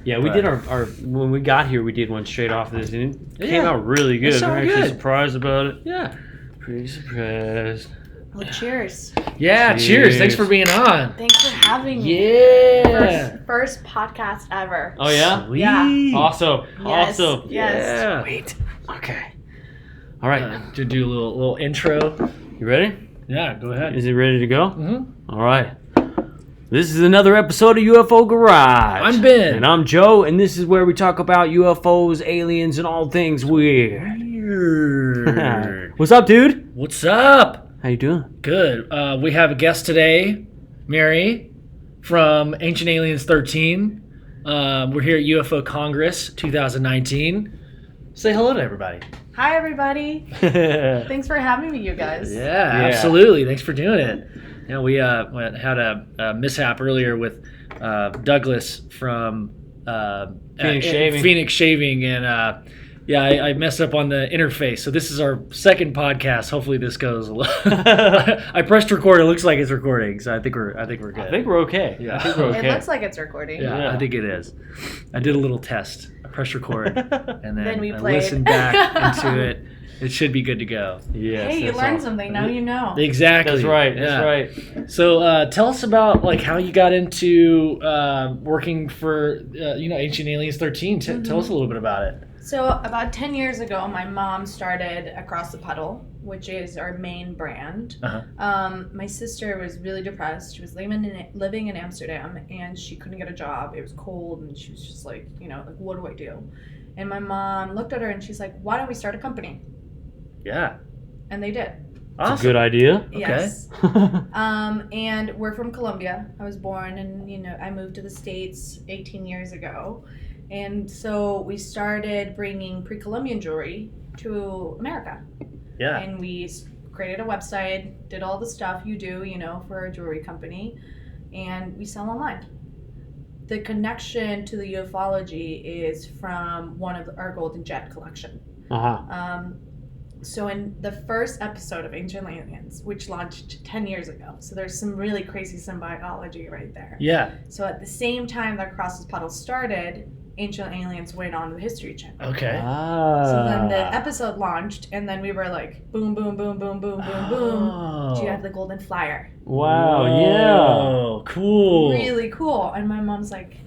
Yeah, we did our when we got here, we did one straight off of this, and it came out really good. It We're actually good. surprised about it. Yeah. Pretty surprised. Well, cheers. Yeah, cheers. Thanks for being on. Thanks for having me. Yeah. First podcast ever. Oh, yeah? Sweet. Yeah. Awesome. Yes, Awesome. yes. Yeah. Sweet. Okay. All right. To do a little intro. You ready? Yeah, go ahead. Is it ready to go? Mm-hmm. All right. This is another episode of UFO Garage. I'm Ben. And I'm Joe, and this is where we talk about UFOs, aliens, and all things weird. What's up, dude? What's up? How you doing? Good. We have a guest today, Mary, from Ancient Aliens 13. We're here at UFO Congress 2019. Say hello to everybody. Hi, everybody. Thanks for having me, you guys. Yeah, absolutely. Thanks for doing it. You know, we had a mishap earlier with Douglas from Phoenix Shaving, and I messed up on the interface. So this is our second podcast. Hopefully this goes. I pressed record. It looks like it's recording. So I think we're good. I think we're okay. Yeah. I think we're okay. It looks like it's recording. Yeah, Yeah. I think it is. I did a little test. I pressed record, and then we I played. listened back into it. It should be good to go. Yes, Hey, you that's learned awesome. something. Now you know. Exactly. That's right. Yeah. That's right. So tell us about like how you got into working for Ancient Aliens 13. Tell us a little bit about it. So about 10 years ago, my mom started Across the Puddle, which is our main brand. Uh-huh. My sister was really depressed. She was living in Amsterdam, and she couldn't get a job. It was cold, and she was just like, what do I do? And my mom looked at her, and she's like, why don't we start a company? Yeah. And they did. Awesome. It's a good idea. Yes. And we're from Colombia. I was born, and I moved to the States 18 years ago. And so we started bringing pre-Columbian jewelry to America. Yeah. And we created a website, did all the stuff you do, for a jewelry company, and we sell online. The connection to the ufology is from one of our Golden Jet collection. Uh-huh. So in the first episode of Ancient Aliens, which launched 10 years ago, so there's some really crazy symbiotic right there. Yeah. So at the same time that Across the Puddle started, Ancient Aliens went on the History Channel. Okay. So then the episode launched, and then we were like, boom, boom, boom, boom, boom, boom, boom. Do you have the Golden Flyer? Wow, Oh, cool. Really cool. And my mom's like,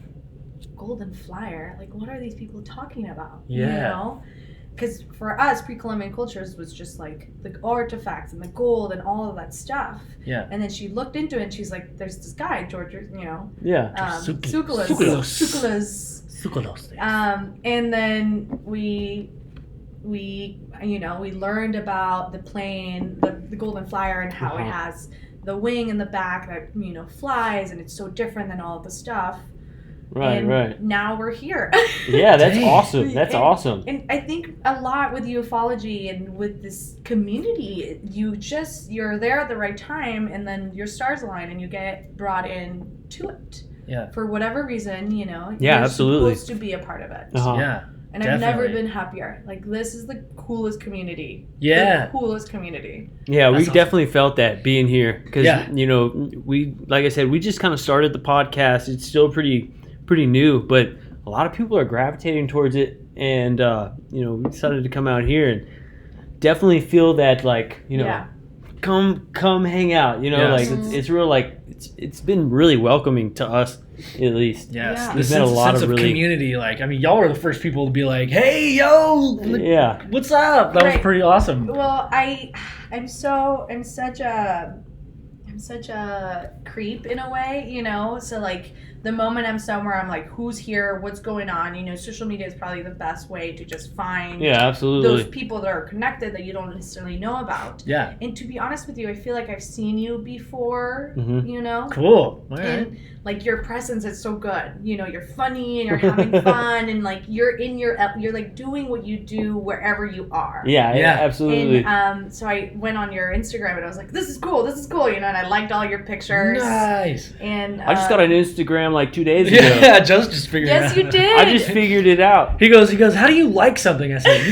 Golden Flyer? Like, what are these people talking about? Yeah. Because for us, pre-Columbian cultures was just like the artifacts and the gold and all of that stuff. Yeah. And then she looked into it, and she's like, there's this guy, George, Yeah. Tsoukalos. And then we learned about the plane, the Golden Flyer, and how it has the wing in the back that flies, and it's so different than all of the stuff. Right, right. Now we're here. Yeah, that's Dang. awesome. That's awesome. And I think a lot with ufology and with this community, you're there at the right time, and then your stars align, and you get brought in to it. Yeah. For whatever reason, Yeah, you're absolutely. supposed to be a part of it. Uh-huh. Yeah. And I've never Definitely. been happier. Like, this is the coolest community. Yeah. The coolest community. Yeah, we That's awesome. definitely felt that being here because Yeah. we, like I said, we just kind of started the podcast. It's still pretty new, but a lot of people are gravitating towards it, and we decided to come out here and definitely feel that, like, Yeah. come hang out. Yes. Like it's real, like it's been really welcoming to us, at least. Yes. Yeah. The There's been a lot sense of of really- community. Like, I mean, y'all were the first people to be like, hey, yo, Yeah. what's up? That was Right. pretty awesome. Well, I'm such a creep in a way, So like the moment I'm somewhere, I'm like, who's here? What's going on? Social media is probably the best way to just find Yeah, absolutely. those people that are connected that you don't necessarily know about. Yeah. And to be honest with you, I feel like I've seen you before, Mhm. Cool. All right. And like your presence is so good. You're funny and you're having fun, and like you're like doing what you do wherever you are. Yeah, Yeah. absolutely. And so I went on your Instagram, and I was like, this is cool, and I liked all your pictures. Nice. And I just got an Instagram like 2 days ago. Yeah, Joe's just figured it out. Yes, you did. I just figured it out. He goes, how do you like something? I said,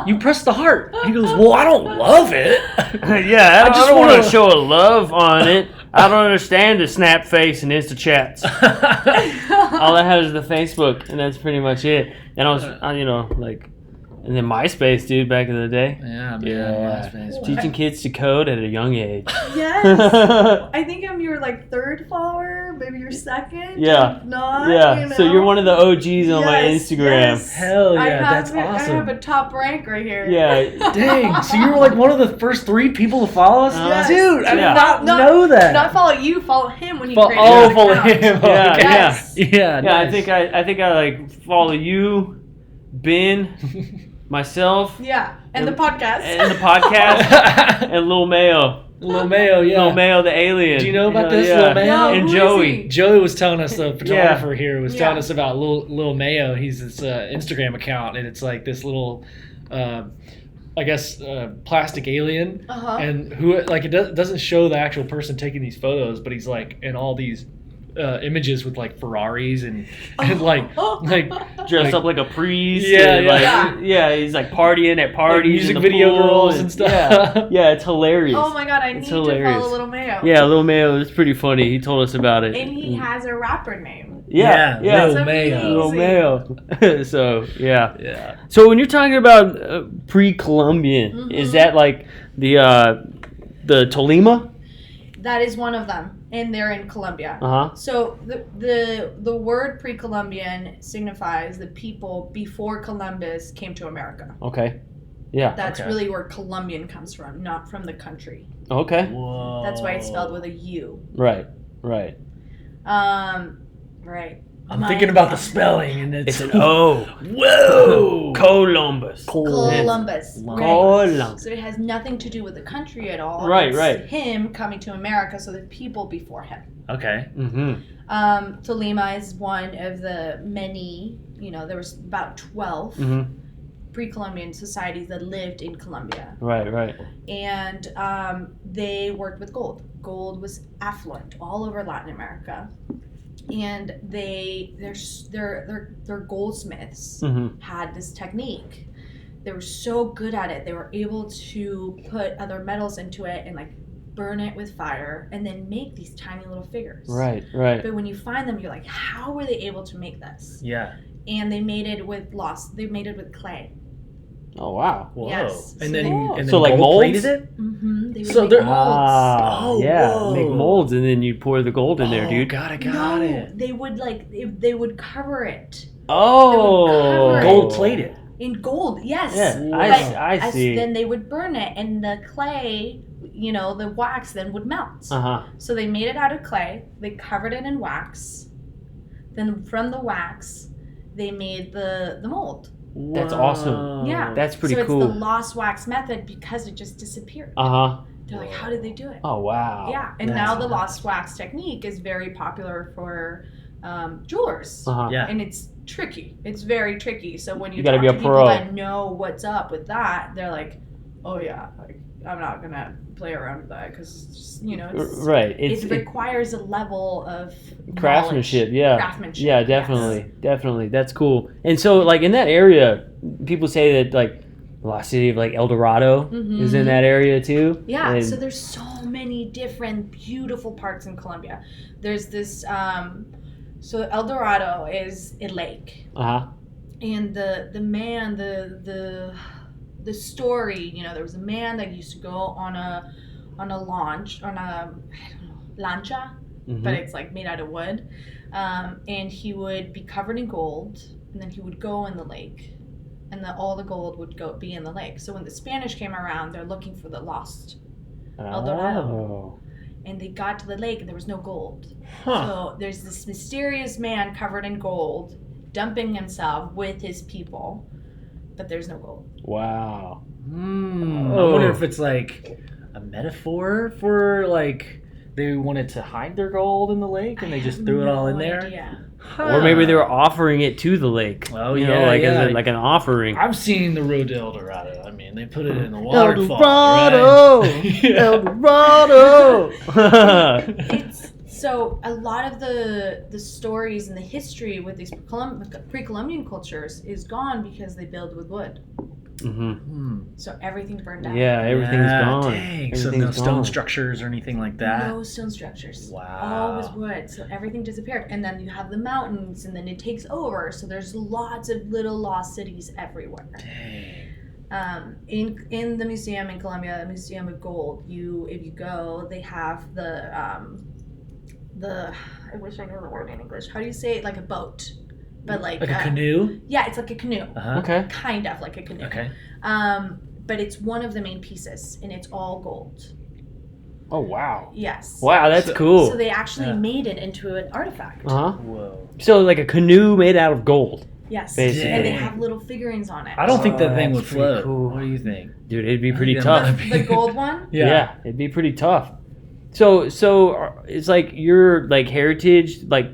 you press the heart. He goes, well, I don't love it. Yeah, I just don't want wanna- to show a love on it. I don't understand the snap face and Insta chats. All I have is the Facebook, and that's pretty much it. And I was, and then MySpace, dude, back in the day. Yeah, man. Yeah. MySpace. Teaching kids to code at a young age. Yes. I think I'm your third follower, maybe your second. Yeah. If not, Yeah, so you're one of the OGs on my Instagram. Yes. Hell yeah, that's I awesome. have a top rank right here. Yeah. Dang, so you were like one of the first 3 people to follow us? Yes. Dude, I did Yeah. not know that. Not follow you, follow him when he Fo- created oh, his follow account. him. Yeah, Okay. Yes. Yeah, Yeah, nice. I think I like follow you, Ben, myself, Yeah, and the podcast. and the podcast, and Lil Mayo. Lil Mayo, yeah. Lil Mayo, the alien. Do you know about Yeah, this, yeah. Lil Mayo? No, And who is Joey. he? Joey was telling us, the photographer here was Yeah. telling us about Lil Mayo. He's this Instagram account, and it's like this little, plastic alien. Uh-huh. And who like it doesn't show the actual person taking these photos, but he's like in all these images with like Ferraris and like Dressed up like a priest. Yeah, and, yeah. yeah. He's like partying at parties, music in the video pool girls and stuff. Yeah, it's hilarious. Oh my god, I need to hilarious. follow Little Mayo. Yeah, Lil Mayo is pretty funny. He told us about it. And he has a rapper name. Yeah. Lil That's Mayo. Lil Mayo. So yeah. Yeah. So when you're talking about pre-Columbian, is that like the Tolima? That is one of them, and they're in Colombia. Uh-huh. So the word pre-Columbian signifies the people before Columbus came to America. Okay. Yeah. That's Okay. really where Colombian comes from, not from the country. Okay. Whoa. That's why it's spelled with a U. Right. Right. I'm thinking about the spelling, and It's an O. Whoa. Columbus. Columbus. Right. Columbus. So it has nothing to do with the country at all. Right, It's right. him coming to America, so the people before him. Okay. Mm-hmm. Tolima is one of the many, there was about 12 Mm-hmm. pre-Columbian societies that lived in Colombia. Right. And they worked with gold. Gold was affluent all over Latin America. And their goldsmiths Mm-hmm. had this technique. They were so good at it. They were able to put other metals into it and like burn it with fire and then make these tiny little figures. Right. But when you find them, you're like, how were they able to make this? Yeah. And they made it with clay. Oh wow. Whoa. Yes. And So then, they- and then So, like, gold plated molds? it? Mm-hmm. They would So make they're- molds. Oh, yeah. whoa. Make molds and then you pour the gold in there, dude. Got No, it. they would they would cover it Oh. cover it. Gold plated. in gold. Yes. Yeah, But I see. Then they would burn it, and the clay, the wax then would melt. Uh-huh. So they made it out of clay. They covered it in wax. Then from the wax, they made the mold. That's awesome. Yeah. That's pretty so cool. it's the lost wax method because it just disappeared. Uh-huh. They're like, how did they do it? Oh wow. Yeah, and That's now the nuts. lost wax technique is very popular for jewelers, Uh-huh. Yeah. and it's tricky. It's very tricky. So when you gotta talk be a to people pro. that know what's up with that, they're like, "Oh yeah, like I'm not gonna play around with that because it's, Right. it requires a level of craftsmanship. knowledge. Yeah. Craftsmanship. Yeah, definitely. That's cool. And so, like in that area, people say that like the lost city of like El Dorado is in that area too. Yeah, And- so there's so many different beautiful parts in Colombia. There's this, so El Dorado is a lake, Uh-huh. and the man, the story, there was a man that used to go on a launch, I don't know, lancha, Mhm. but it's like made out of wood, and he would be covered in gold, and then he would go in the lake, and all the gold would be in the lake. So when the Spanish came around, they're looking for the lost, El Dorado. Oh. and they got to the lake and there was no gold. Huh. So there's this mysterious man covered in gold dumping himself with his people, but there's no gold. Wow. I Oh. wonder if it's like a metaphor for like they wanted to hide their gold in the lake and they just threw it all in there. Yeah. Or maybe they were offering it to the lake. Oh, you yeah, know, like yeah. as like an offering. I've seen the road to El Dorado. I mean, they put it in the El waterfall, Dorado, right? El Dorado. It's so a lot of the stories and the history with these pre-Columbian cultures is gone because they build with wood. So everything burned down. Yeah, everything's gone. Dang. So Everything's no stone gone. structures or anything like that? No stone structures. Wow. All was wood. So everything disappeared. And then you have the mountains, and then it takes over. So there's lots of little lost cities everywhere. Dang. In the museum in Colombia, the Museum of Gold, if you go, they have the I wish I knew the word in English. How do you say it? Like a boat, but like a canoe? Yeah, it's like a canoe. Okay. Kind of like a canoe. Okay. But it's one of the main pieces, and it's all gold. Oh, wow. Yes. Wow, that's cool. So they actually made it into an artifact. Whoa. So like a canoe made out of gold. Yes. Basically. And they have little figurines on it. I don't think that thing would that's pretty float. cool. What do you think? Dude, it'd be pretty Yeah. tough. The gold one? Yeah, it'd be pretty tough. So it's like your like heritage, like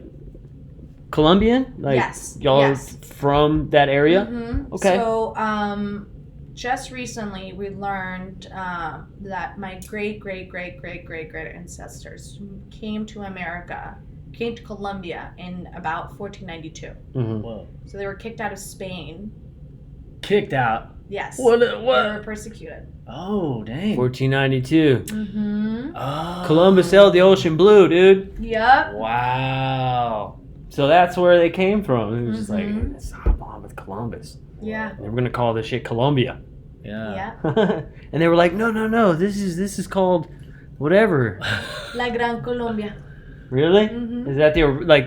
Colombian, like Yes. y'all Yes. from that area. Mm-hmm. Okay. So just recently we learned that my great ancestors came to Colombia in about 1492. Mm-hmm. Whoa. So they were kicked out of Spain. Kicked out. Yes. What? They were persecuted. Oh, dang. 1492. Mm-hmm. Oh. Columbus sailed the ocean blue, dude. Yep. Wow. So that's where they came from. It was just like, Mhm. let's hop on with Columbus. Yeah. And we're gonna call this shit Colombia. Yeah. Yeah. And they were like, no, this is called whatever. La Gran Colombia. Really? Mhm. Is that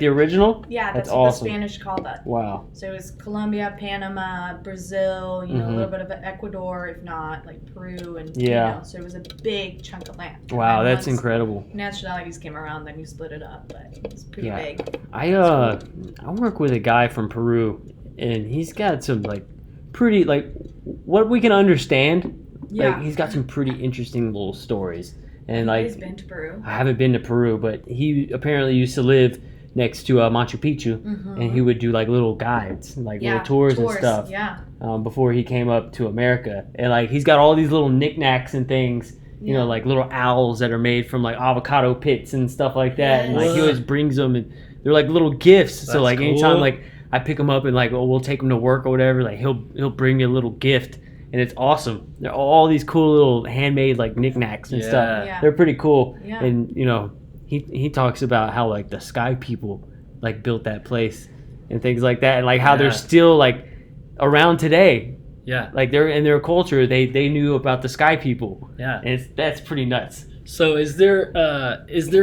the original? Yeah, That's that's what awesome. the Spanish called it. Wow. So it was Colombia, Panama, Brazil, you know, Mhm. a little bit of Ecuador, if not, like Peru, and Yeah. you know, so it was a big chunk of land. Wow, And that's once incredible. nationalities came around, then you split it up, but it was pretty Yeah. big. I work with a guy from Peru, and he's got some like pretty like what we can understand. Yeah. Like he's got some pretty interesting little stories. And He's like been to Peru. I haven't been to Peru, but he apparently used to live next to Machu Picchu, Mhm. and he would do like little guides, like Yeah, little tours and stuff. Yeah. Before he came up to America, and like he's got all these little knickknacks and things. You know, like little owls that are made from like avocado pits and stuff like that. And like he Yes. always brings them, and they're like little gifts. So That's like anytime cool. like I pick him up and like we'll take him to work or whatever, like he'll bring me a little gift, and it's awesome. They're all these cool little handmade like knickknacks and stuff. Yeah. They're pretty cool. Yeah. And you know, he talks about how like the sky people like built that place and things like that, and like how Yeah. they're still like around today. Yeah. Like they're in their culture, they knew about the sky people. Yeah. And that's pretty nuts. So is there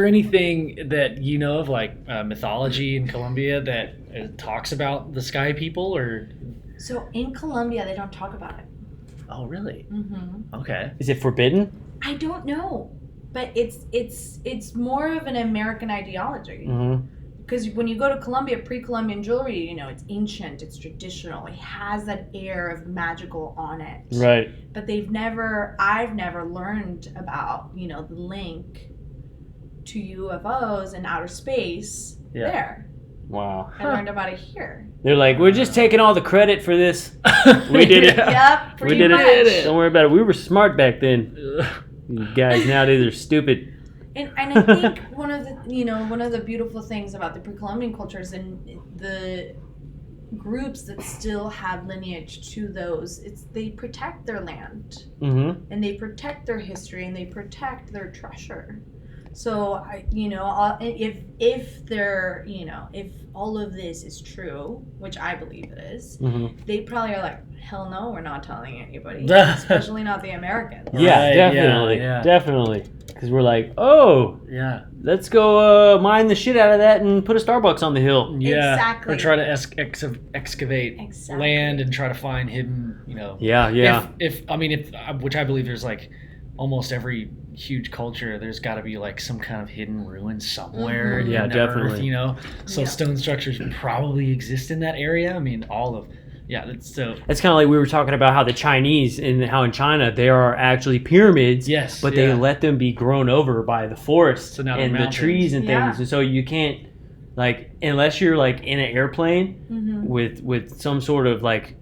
anything that you know of like mythology in Colombia that talks about the sky people or? So in Colombia, they don't talk about it. Oh, really? Mm-hmm. Okay. Is it forbidden? I don't know, but it's more of an American ideology. Mm-hmm. Because when you go to Colombia, pre-Columbian jewelry, you know, it's ancient, it's traditional, it has that air of magical on it. Right. But I've never learned about, you know, the link to UFOs and outer space there. Wow. I learned about it here. They're like, we're just taking all the credit for this. We did it. Yep, pretty We did much. it. Don't worry about it. We were smart back then. You guys nowadays are stupid. And I think one of the beautiful things about the pre-Columbian cultures and the groups that still have lineage to those, they protect their land Mm-hmm. and they protect their history and they protect their treasure. So if all of this is true, which I believe it is, Mm-hmm. they probably are like, hell no, we're not telling anybody, especially not the Americans. Yeah, Right, definitely. yeah. Definitely. Because we're like, oh, Yeah. let's go mine the shit out of that and put a Starbucks on the hill. Yeah. Exactly. Or try to excavate Exactly. land and try to find hidden, you know. Yeah. If which I believe there's like almost every huge culture, there's got to be like some kind of hidden ruin somewhere. Mhm. Yeah, in the definitely. Earth, you know, so Yeah. stone structures probably exist in that area. I mean, that's so. That's kind of like we were talking about how the Chinese and how in China there are actually pyramids. Yes, But yeah. they let them be grown over by the forest So now they're and the mountains. trees and things. Yeah. And so you can't, like, unless you're like in an airplane Mhm. with some sort of like,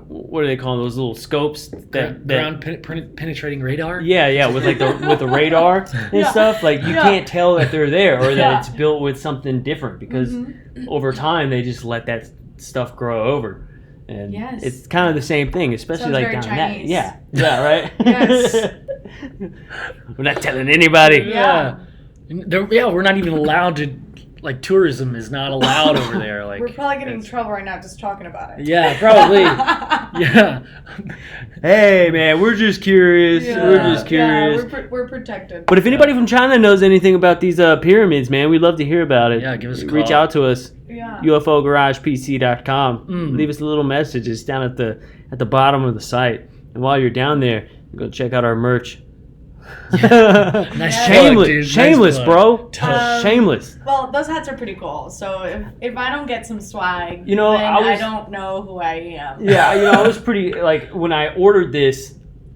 what do they call those little scopes? Ground penetrating radar. Yeah, with like with the radar and Yeah. stuff. Like you Yeah. can't tell that they're there or that Yeah. it's built with something different because Mhm. over time they just let that stuff grow over. And Yes. it's kind of the same thing, especially Sounds like very down that. Chinese. Yeah, right? Yes. We're not telling anybody. Yeah. We're not even allowed to. Like tourism is not allowed over there. Like We're probably getting in trouble right now just talking about it. Yeah, probably. Yeah. Hey, man, we're just curious. Yeah. We're just curious. Yeah, we're protected. But if anybody from China knows anything about these pyramids, man, we'd love to hear about it. Yeah, give us a Reach call. out to us. Yeah. UFOGaragePC.com. Leave us a little message. It's down at the bottom of the site. And while you're down there, go check out our merch. Nice Shameless, plug, dude. Nice shameless, plug. bro. Shameless. Well, those hats are pretty cool. So if I don't get some swag, You know, then I I don't know who I am. Yeah, I was pretty like when I ordered this,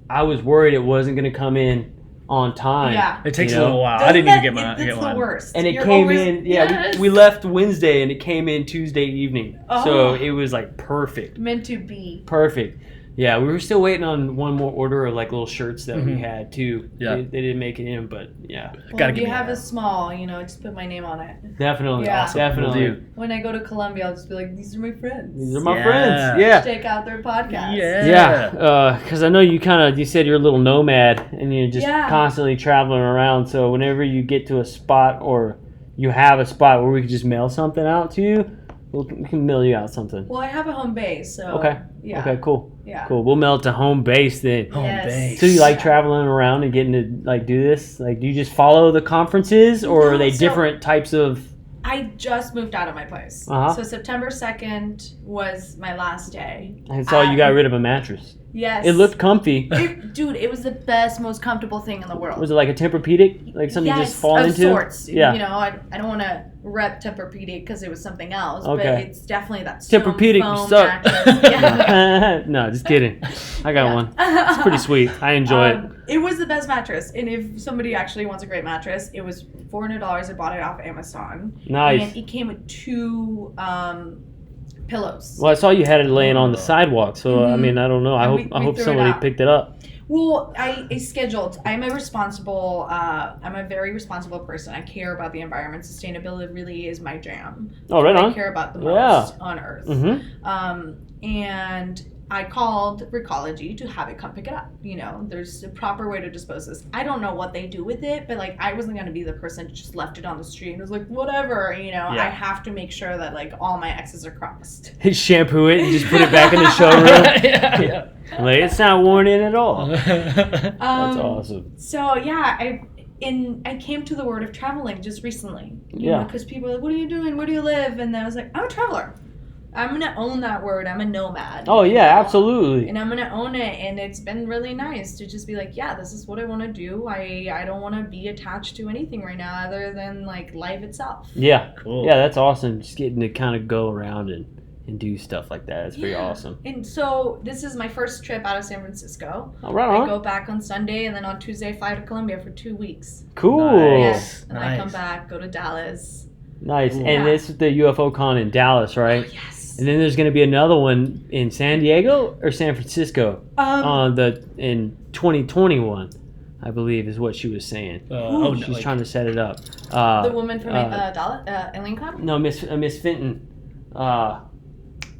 I was worried it wasn't going to come in on time. Yeah. It takes You a know? little while. Doesn't I didn't even get mine. It's the worst. And it You're came always- in. Yeah, Yes. we left Wednesday, and it came in Tuesday evening. Oh. So it was like perfect. meant to be. Perfect. Yeah, we were still waiting on one more order of like little shirts that we had too. Yeah. They didn't make it in, but yeah, Well, Gotta if give you me have that. a small, just put my name on it. definitely, Yeah. Awesome. definitely. Will do. When I go to Colombia, I'll just be like, these are my friends. These are my Yeah. friends. Yeah. Check out their podcast. Yeah. Because I know you said you're a little nomad and you're just Yeah. constantly traveling around. So whenever you get to a spot or you have a spot where we could just mail something out to you, we can mail you out something. Well, I have a home base, so. Okay. Yeah. Okay, cool. Yeah. Cool. We'll mail it to home base then. Home Yes. base. So you like Yeah. traveling around and getting to like do this? Like, do you just follow the conferences, or are No, they so- different types of? I just moved out of my place. Uh-huh. So September 2nd was my last day. I saw you got rid of a mattress. Yes. It looked comfy. Dude, it was the best, most comfortable thing in the world. Was it like a Tempur-Pedic, like something you Yes, just fall of into? sorts. Yeah. I don't want to rep Tempur-Pedic because it was something else, Okay. but it's definitely that stone Tempur-Pedic, foam you suck. mattress. Yeah. No, just kidding. I got one. It's pretty sweet. I enjoy it. It was the best mattress, and if somebody actually wants a great mattress, it was $400. I bought it off Amazon. Nice. And it came with 2 pillows. Well, I saw you had it laying on the sidewalk, so I Mhm. mean, I don't know. I And hope we I hope threw it somebody out. picked it up. Well, I scheduled. I'm a very responsible person. I care about the environment. Sustainability really is my jam. Oh, right I on. care about the Yeah. most on Earth. Mm-hmm. And I called Recology to have it come pick it up. There's a proper way to dispose this. I don't know what they do with it, but like I wasn't gonna be the person who just left it on the street and was like, whatever. I have to make sure that like all my X's are crossed. Shampoo it and just put it back in the showroom. Yeah. Like, it's not worn in at all. That's That's awesome. So yeah, I came to the word of traveling just recently. Yeah. Because people are like, what are you doing? Where do you live? And I was like, I'm a traveler. I'm gonna own that word. I'm a nomad. Oh yeah, absolutely. And I'm gonna own it, and it's been really nice to just be like, yeah, this is what I want to do. I don't want to be attached to anything right now other than like life itself. Yeah. Cool. Yeah, that's awesome. Just getting to kind of go around and do stuff like that. It's pretty Yeah. awesome. And so this is my first trip out of San Francisco. Oh, right I on. go back on Sunday, and then on Tuesday fly to Colombia for 2 weeks. Cool. Yes, and I come Nice. back, go to Dallas. Nice. Cool. And Yeah. this is the UFO con in Dallas, right? Oh, yes. And then there's going to be another one in San Diego or San Francisco in 2021, I believe, is what she was saying. She's trying to set it up. The woman from Dallas, Alien Club? No, Miss Fenton.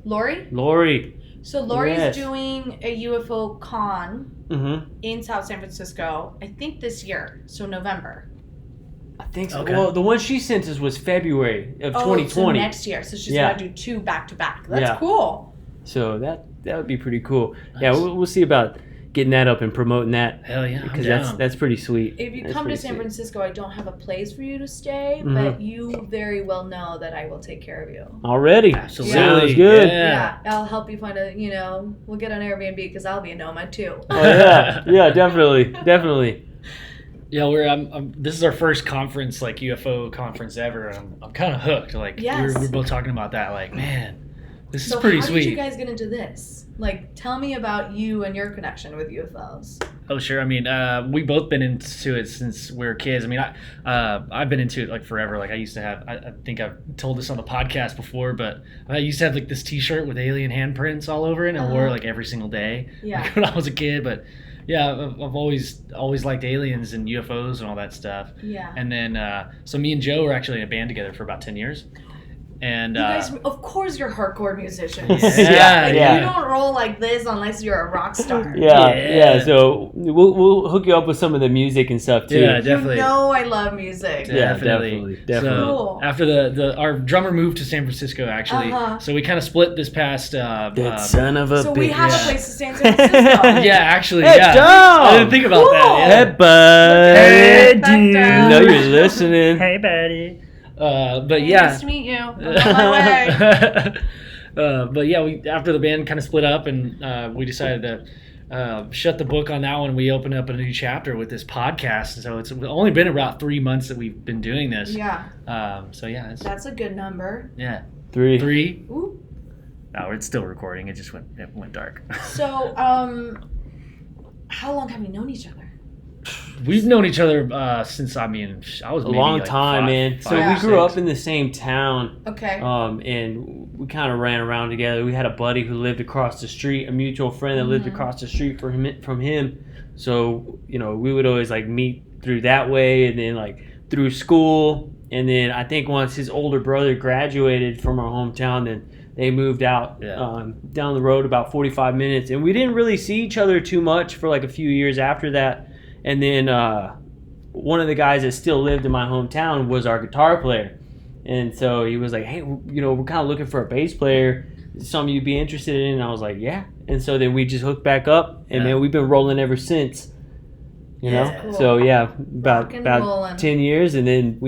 Lori? Lori. So Lori's Yes. doing a UFO con Mm-hmm. in South San Francisco, I think this year, so November. I think so. Okay. Well, the one she sent us was February of 2020. So next year. So she's Yeah. gonna do 2 back to back. That's Yeah. cool. So that would be pretty cool. Nice. Yeah, we'll see about getting that up and promoting that Hell yeah. because I'm that's down. pretty sweet. If you That's come to pretty San sweet. Francisco, I don't have a place for you to stay, Mhm. but you very well know that I will take care of you. Already. Absolutely. Sounds good. Yeah. I'll help you find we'll get on Airbnb because I'll be a nomad too. Oh yeah, yeah, definitely. Yeah, this is our first conference, like UFO conference ever, and I'm kind of hooked. Like Yes. we're both talking about that. Like, man, this So is pretty how sweet. did you guys get into this? Like, tell me about you and your connection with UFOs. Oh, sure. I mean, we both been into it since we were kids. I mean, I've been into it like forever. Like I used to have, I think I've told this on the podcast before, but I used to have like this T-shirt with alien handprints all over it, and I wore it like every single day Yeah. like, when I was a kid. But yeah, I've always liked aliens and UFOs and all that stuff. Yeah. And then, so me and Joe were actually in a band together for about 10 years. And You guys, of course, you're hardcore musicians. Yeah, Like, yeah. you don't roll like this unless you're a rock star. Yeah. So we'll hook you up with some of the music and stuff too. Yeah, definitely. You know I love music. Yeah, definitely. So Cool. after our drummer moved to San Francisco, actually, so we kind of split this past. That son of a So bitch. we have a place to stay in San Francisco. Yeah, actually, Hey, yeah. Dom! I didn't think about that. Hey, Yeah. bud. Hey, dude. dude. I know you're listening. Hey, buddy. But Hey, yeah. Nice to meet you. I'm on my way. But yeah, we after the band kind of split up, and we decided to shut the book on that one. We opened up a new chapter with this podcast. So it's only been about 3 months that we've been doing this. Yeah, So yeah, that's a good number. yeah, 3. 3. Ooh. No, it's still recording. It just went dark. So, how long have we known each other? We've known each other since I was A maybe long like time, man. So Yeah. we grew up in the same town. Okay. And we kind of ran around together. We had a buddy who lived across the street, a mutual friend that lived across the street from him. So, we would always like meet through that way, and then like through school. And then I think once his older brother graduated from our hometown, then they moved out down the road about 45 minutes. And we didn't really see each other too much for like a few years after that. And then one of the guys that still lived in my hometown was our guitar player. And so he was like, hey, we're kind of looking for a bass player. Is it something you'd be interested in? And I was like, yeah. And so then we just hooked back up, and man, we've been rolling ever since. You know? Cool. So yeah, Rock and about rollin'. 10 years, and then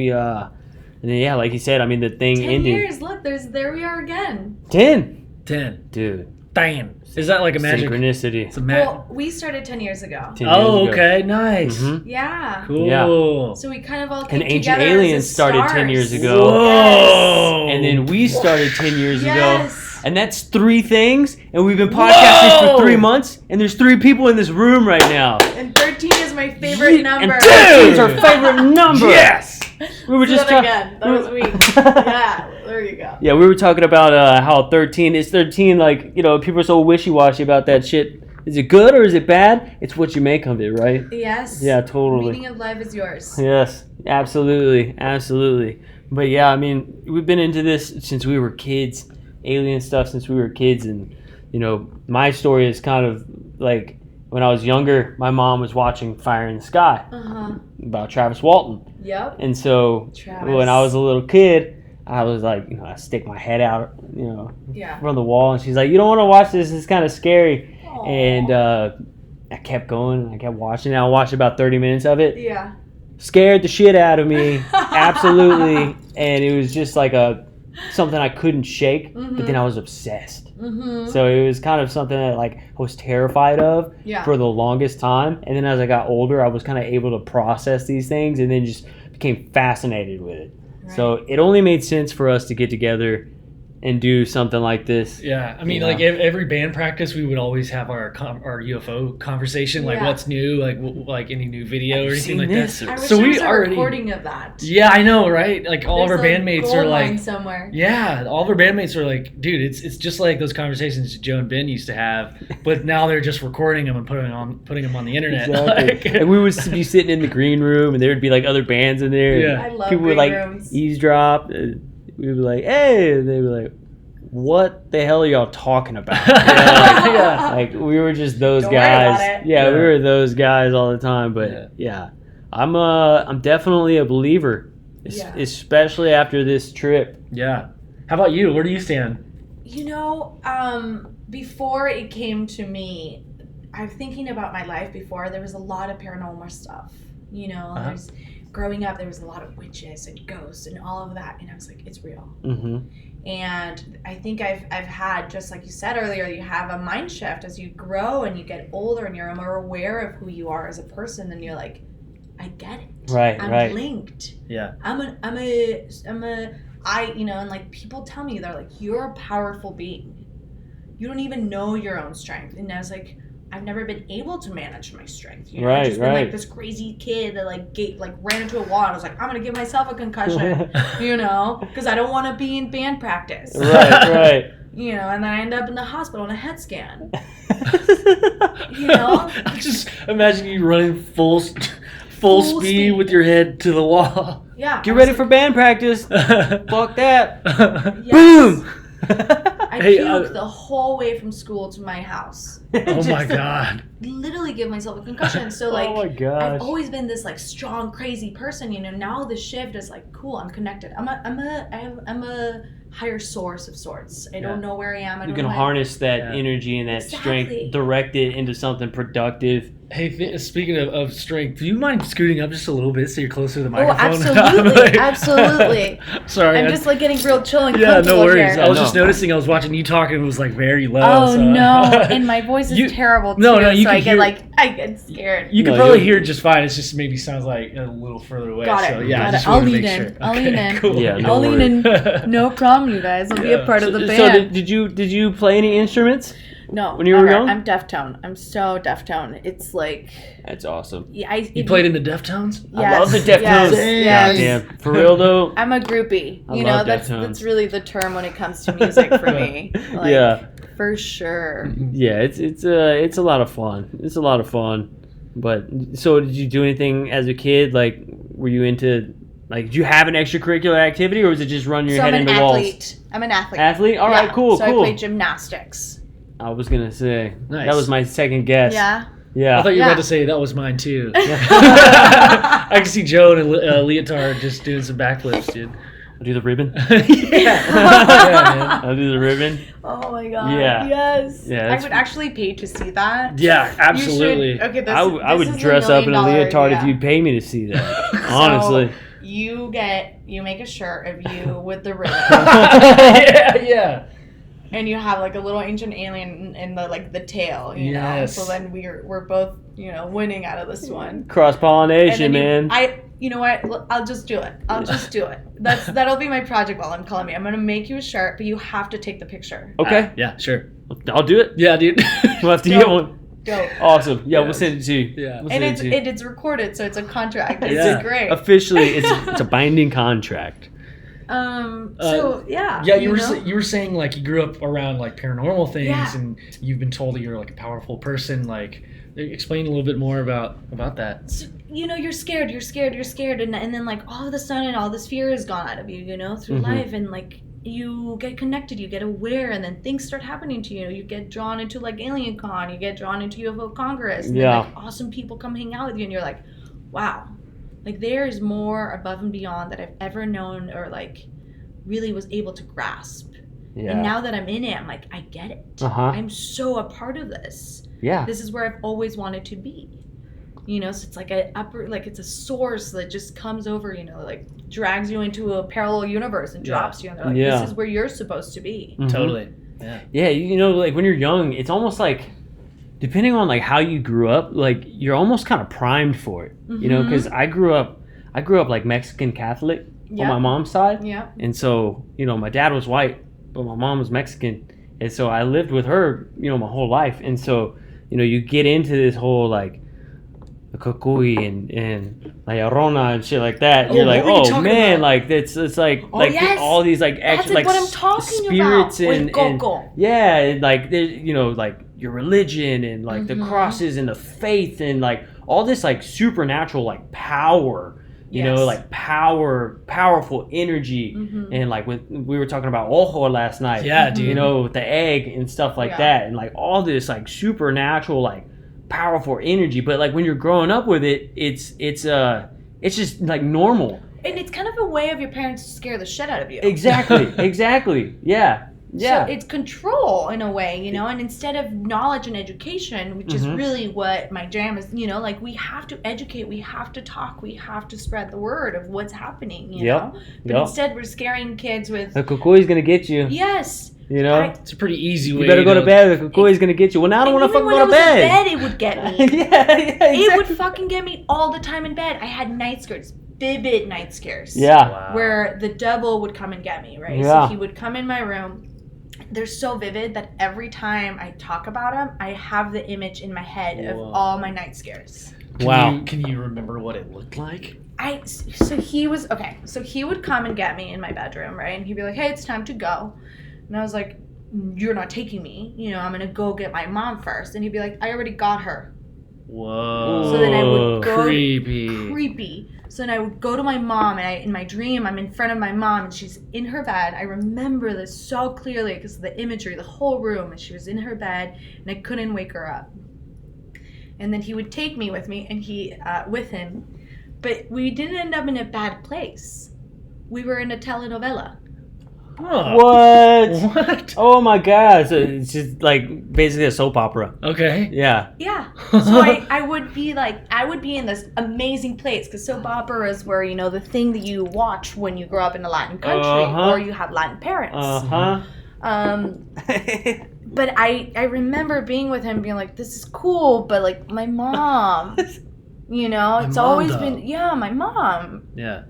yeah, like you said, I mean, the thing 10 ended. years. Look, there we are again. 10, 10. dude. Damn. Is that like a magic? Synchronicity. It's a magic. Well, we started 10 years ago. 10 years Oh, ago. okay, nice. Mhm. Yeah. Cool. Yeah. So we kind of all came And Ancient together as Aliens the started 10 stars. years ago. Whoa. And then we started 10 years ago. Yes. And that's 3 things. And we've been podcasting Whoa! for 3 months. And there's 3 people in this room right now. And 13 is my favorite number. And 13 is our favorite number. Yes. We were Do just that again. That was weak. Yeah. There you go. Yeah, we were talking about how 13 is 13. Like, people are so wishy-washy about that shit. Is it good or is it bad? It's what you make of it, right? Yes. Yeah, totally. Meaning of life is yours. Yes, absolutely. But yeah, I mean, we've been into this since we were kids, alien stuff since we were kids, and my story is kind of like when I was younger, my mom was watching Fire in the Sky about Travis Walton, Yep. and so Travis. when I was a little kid, I was like, I stick my head out, Yeah. from the wall, and she's like, you don't want to watch this, it's kind of scary, Aw. and I kept going, I kept watching. I watched about 30 minutes of it. Yeah. Scared the shit out of me, absolutely, and it was just like something I couldn't shake. But then I was obsessed, so it was kind of something that like I was terrified of Yeah. for the longest time. And then as I got older, I was kind of able to process these things, and then just became fascinated with it. Right. So it only made sense for us to get together and do something like this. Yeah, I mean, Yeah. like every band practice, we would always have our UFO conversation, like Yeah. what's new, like any new video or anything seen like this? that. I wish So there we was a already, recording of that. yeah, I know, right? Like all of our There's a bandmates gold are mine like, somewhere. yeah, all of our bandmates are like, dude, it's just like those conversations Joe and Ben used to have, but now they're just recording them and putting them on the internet. Exactly. Like- And we would be sitting in the green room, and there would be like other bands in there. Yeah. I love People would green like rooms. eavesdrop. We would be like, "Hey," and they'd be like, "What the hell are y'all talking about?" Yeah. Like we were just those Don't worry about guys. it. Yeah, we Yeah. were those guys all the time. But yeah, I'm definitely a believer, Yeah. especially after this trip. Yeah. How about you? Where do you stand? Before it came to me, I'm thinking about my life before. There was a lot of paranormal stuff. There's growing up, there was a lot of witches and ghosts and all of that, and I was like, it's real. Mm-hmm. And I think I've had, just like you said earlier, you have a mind shift as you grow and you get older and you're more aware of who you are as a person, and you're like, I get it. Right, I'm right. linked. Yeah. And like people tell me, they're like, you're a powerful being. You don't even know your own strength. And I was like, I've never been able to manage my strength. Right, I've just been right. like this crazy kid that ran into a wall and I was like, I'm gonna give myself a concussion, because I don't want to be in band practice. Right. And then I end up in the hospital on a head scan. I just imagine you running full speed speed. with your head to the wall. Yeah. Get ready for band practice. Fuck that. Yes. Boom. I puked the whole way from school to my house. Oh my God. Literally give myself a concussion. So like, oh my gosh. I've always been this like strong, crazy person. You know, now the shift is like, cool. I'm connected. I'm a higher source of sorts. I don't know where I am. You can harness that energy and that strength, direct it into something productive. Hey, speaking of strength, do you mind scooting up just a little bit so you're closer to the microphone? Oh, absolutely, absolutely. Sorry, I'm just like getting real chill and yeah, comfortable no worries. here. I was just noticing. I was watching you talk and it was like very low. Oh so. no, and my voice is terrible too. No, you so can I get like I get scared. You can probably hear it just fine. It's just maybe sounds like a little further away. Got it. So, yeah, Got it. I'll lean in. I'll lean in. Cool. Yeah, I'll lean in. No problem, you guys. I'll be a part of the band. So did you play any instruments? No. When you were young? I'm Deftone. I'm so Deftone. It's like... That's awesome. Yeah, you played in the Deftones? Yes, I love the Deftones. Yes. Yeah, for real though. I'm a groupie. I love that's really the term when it comes to music for me. Like, yeah. For sure. Yeah, it's a lot of fun. It's a lot of fun. But so did you do anything as a kid? Like, were you into... Like, do you have an extracurricular activity, or was it just run your head into walls? I'm an athlete. Athlete? All right, cool, so cool. I played gymnastics. I was going to say. Nice. That was my second guess. Yeah. Yeah. I thought you were about to say that was mine, too. I can see Joe in a leotard just doing some backflips, dude. I'll do the ribbon. Yeah, I'll do the ribbon. Oh, my God. Yeah. Yes. Yeah, I would actually pay to see that. Yeah, absolutely. Okay, I would dress up in a leotard if you'd pay me to see that. Honestly. So, you make a shirt of you with the ribbon. yeah. And you have like a little ancient alien in the tail, you know. So then we're both, winning out of this one. Cross pollination, man. You know what? I'll just do it. That'll be my project while I'm Columbia. I'm gonna make you a shirt, but you have to take the picture. Okay. Yeah, sure. I'll do it. Yeah, dude. We'll have to get one. Dope. Awesome. Yeah, we'll send it to you. Yeah. And it's recorded, so it's a contract. It's Yeah. great. Officially, it's a binding contract. So yeah. Yeah, you were saying like you grew up around like paranormal things, and you've been told that you're like a powerful person. Like, explain a little bit more about that. So, you're scared, and then like all of a sudden, all this fear is gone out of you, through life, and like you get connected, you get aware, and then things start happening to you. You get drawn into like Alien Con, you get drawn into UFO Congress, and then, like awesome people come hang out with you, and you're like, wow. Like, there is more above and beyond that I've ever known or, like, really was able to grasp. Yeah. And now that I'm in it, I'm like, I get it. I'm so a part of this. Yeah. This is where I've always wanted to be. So it's like it's a source that just comes over, like drags you into a parallel universe and drops you. And they're like, this is where you're supposed to be. Mm-hmm. Totally. Yeah. Yeah, like when you're young, it's almost like, depending on like how you grew up, like you're almost kind of primed for it, because I grew up like Mexican Catholic on my mom's side. Yeah. And so, my dad was white, but my mom was Mexican. And so I lived with her, my whole life. And so, you get into this whole like the Kukui and La Llorona and shit like that. And you're like, oh man, like it's like all these like extra like what I'm talking spirits about. and like there's like your religion and like the crosses and the faith and like all this like supernatural like power, like powerful energy. And like when we were talking about Ojo last night, dude, with the egg and stuff like that, and like all this like supernatural like powerful energy. But like when you're growing up with it, it's just like normal. And it's kind of a way of your parents to scare the shit out of you. Exactly. Yeah. So it's control in a way, and instead of knowledge and education, which is really what my jam is, like we have to educate, we have to talk, we have to spread the word of what's happening, you know? But instead we're scaring kids with... The Kukui's going to get you. Yes. It's a pretty easy way. You better go to bed. The Kukui's going to get you. Well, now I don't want to fucking go to bed. Even when I was in bed, it would get me. Exactly. It would fucking get me all the time in bed. I had night scares. Vivid night scares. Yeah. Wow. Where the devil would come and get me, right? Yeah. So he would come in my room. They're so vivid that every time I talk about them, I have the image in my head of all my night scares. Can you remember what it looked like? So he would come and get me in my bedroom, right? And he'd be like, hey, it's time to go. And I was like, you're not taking me. I'm going to go get my mom first. And he'd be like, I already got her. Whoa. So then I would go creepy. So then I would go to my mom, and in my dream, I'm in front of my mom, and she's in her bed. I remember this so clearly because of the imagery, the whole room, and she was in her bed, and I couldn't wake her up. And then he would take me with him, but we didn't end up in a bad place. We were in a telenovela. Oh. What? Oh my god! So it's just like basically a soap opera. Okay. Yeah. Yeah. So I would be in this amazing place because soap operas were, the thing that you watch when you grow up in a Latin country or you have Latin parents. But I remember being with him being like, this is cool, but like my mom, it's always been, my mom. Yeah.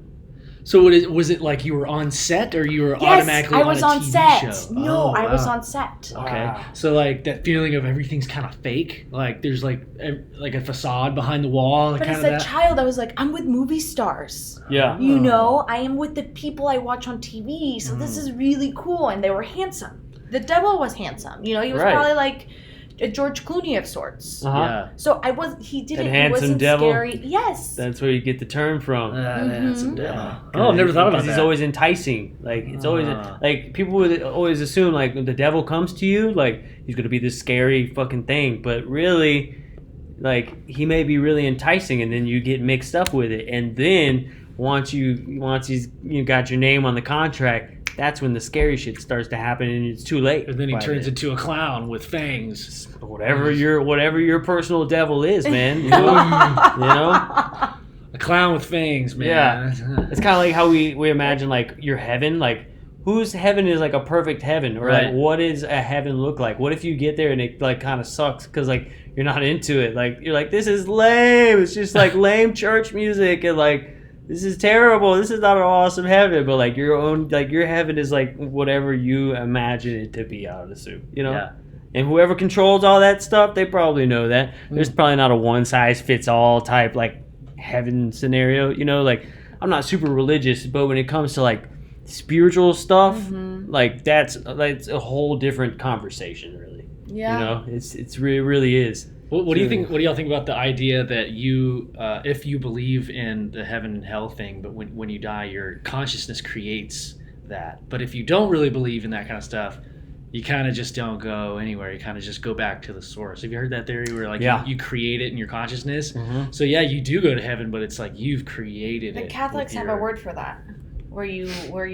So was it like you were on set or you were automatically on a TV show? No, I was on set. Okay. Wow. So like that feeling of everything's kind of fake, like there's like a facade behind the wall. But kind as of a child, I was like, I'm with movie stars. Yeah. I am with the people I watch on TV, so this is really cool, and they were handsome. The devil was handsome. He was probably like a George Clooney of sorts. Yeah. So he wasn't devil. Scary. Yes. That's where you get the term from. Handsome devil. Oh, I've never thought about that. He's always enticing. Like it's always like people would always assume like when the devil comes to you, like he's gonna be this scary fucking thing, but really, like he may be really enticing, and then you get mixed up with it, and then once he's got your name on the contract. That's when the scary shit starts to happen, and it's too late. And then he turns into a clown with fangs. Whatever your personal devil is, man. You know? A clown with fangs, man. Yeah. It's kind of like how we imagine like your heaven, like whose heaven is like a perfect heaven, or like what does a heaven look like? What if you get there and it like kind of sucks because like you're not into it? Like you're like, this is lame. It's just like lame church music and like. This is terrible. This is not an awesome heaven, but like your heaven is like whatever you imagine it to be. I would assume, Yeah. And whoever controls all that stuff, they probably know that. There's probably not a one size fits all type like heaven scenario. Like I'm not super religious, but when it comes to like spiritual stuff, like that's a whole different conversation, really. Yeah. It's really is. What do you think? What do y'all think about the idea that you, if you believe in the heaven and hell thing, but when you die, your consciousness creates that. But if you don't really believe in that kind of stuff, you kind of just don't go anywhere. You kind of just go back to the source. Have you heard that theory where like you create it in your consciousness? Mm-hmm. So yeah, you do go to heaven, but it's like you've created it. The Catholics have a word for that, where you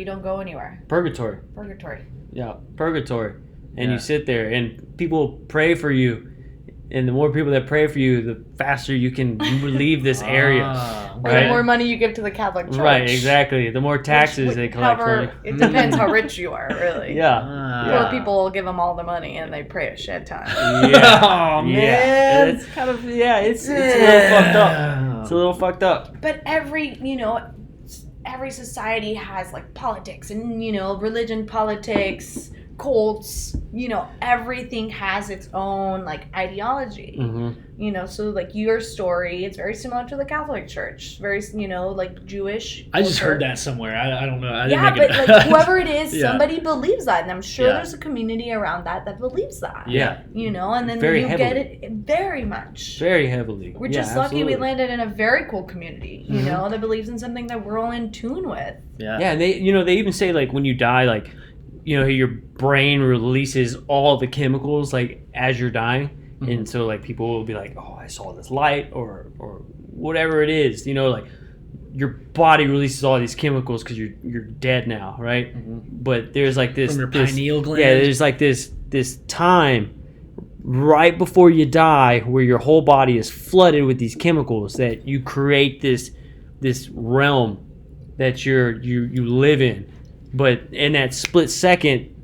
don't go anywhere. Purgatory. Yeah, purgatory. And you sit there, and people pray for you. And the more people that pray for you, the faster you can leave this area. Or the more money you give to the Catholic Church. Right, exactly. The more taxes they collect for you. It depends how rich you are, really. Yeah. Poor people will give them all the money, and they pray a shit ton. Yeah. Oh, man. It's kind of, it's a little fucked up. It's a little fucked up. But every society has, like, politics and, religion, politics, cults, everything has its own like ideology. So like your story, it's very similar to the Catholic Church, very like Jewish culture. I just heard that somewhere. I don't know. But like whoever it is, somebody believes that, and I'm sure there's a community around that believes that. And then very you heavily. Get it very much, very heavily. We're just lucky we landed in a very cool community, that believes in something that we're all in tune with. And they they even say like when you die, like your brain releases all the chemicals like as you're dying, and so like people will be like, oh, I saw this light or whatever it is, like your body releases all these chemicals because you're dead now, right? But there's like this from your pineal gland. Yeah, there's like this time right before you die where your whole body is flooded with these chemicals that you create this realm that you live in. But in that split second,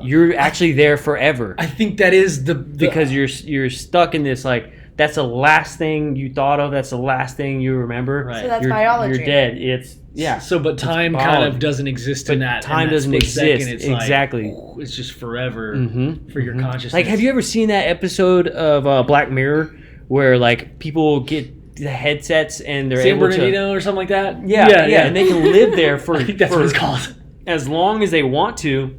you're actually there forever. I think that is because you're stuck in this like that's the last thing you thought of. That's the last thing you remember. Right. So that's biology. You're dead. It's So, but time kind of doesn't exist in that. Time doesn't exist. It's exactly. Like, it's just forever for your consciousness. Like, have you ever seen that episode of Black Mirror where like people get the headsets and they're San able Bernardino or something like that? Yeah, and they can live there for, I think that's what it's called. As long as they want to,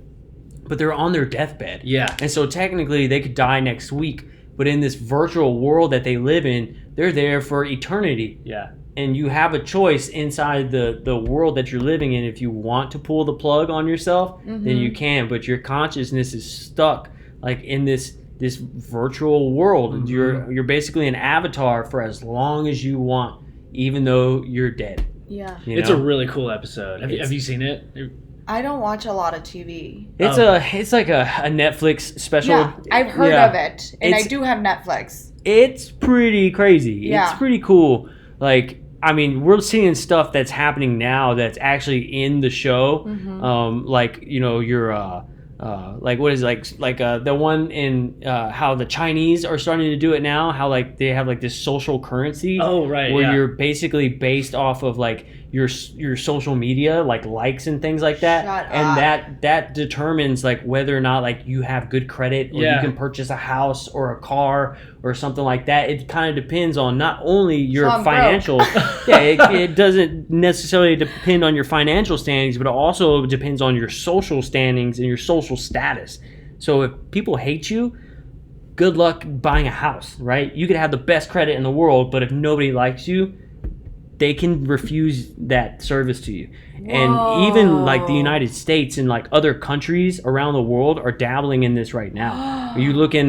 but they're on their deathbed. Yeah. And so technically they could die next week, but in this virtual world that they live in, they're there for eternity. Yeah. And you have a choice inside the world that you're living in. If you want to pull the plug on yourself, then you can. But your consciousness is stuck like in this virtual world. You're basically an avatar for as long as you want, even though you're dead. Yeah. It's a really cool episode. Have you seen it? I don't watch a lot of TV. It's like a Netflix special. Yeah, I've heard of it, and I do have Netflix. It's pretty crazy. Yeah. It's pretty cool. Like, I mean, we're seeing stuff that's happening now that's actually in the show. Like, you know, like what is it? like the one in how the Chinese are starting to do it now, how like they have like this social currency. Oh, right. Where you're basically based off of like your social media, like likes and things like that. And that determines like whether or not like you have good credit or you can purchase a house or a car or something like that. It kind of depends on not only your financial it doesn't necessarily depend on your financial standings, but it also depends on your social standings and your social status. So if people hate you, good luck buying a house, right? You could have the best credit in the world, but if nobody likes you, they can refuse that service to you. And even like the United States and like other countries around the world are dabbling in this right now. You look in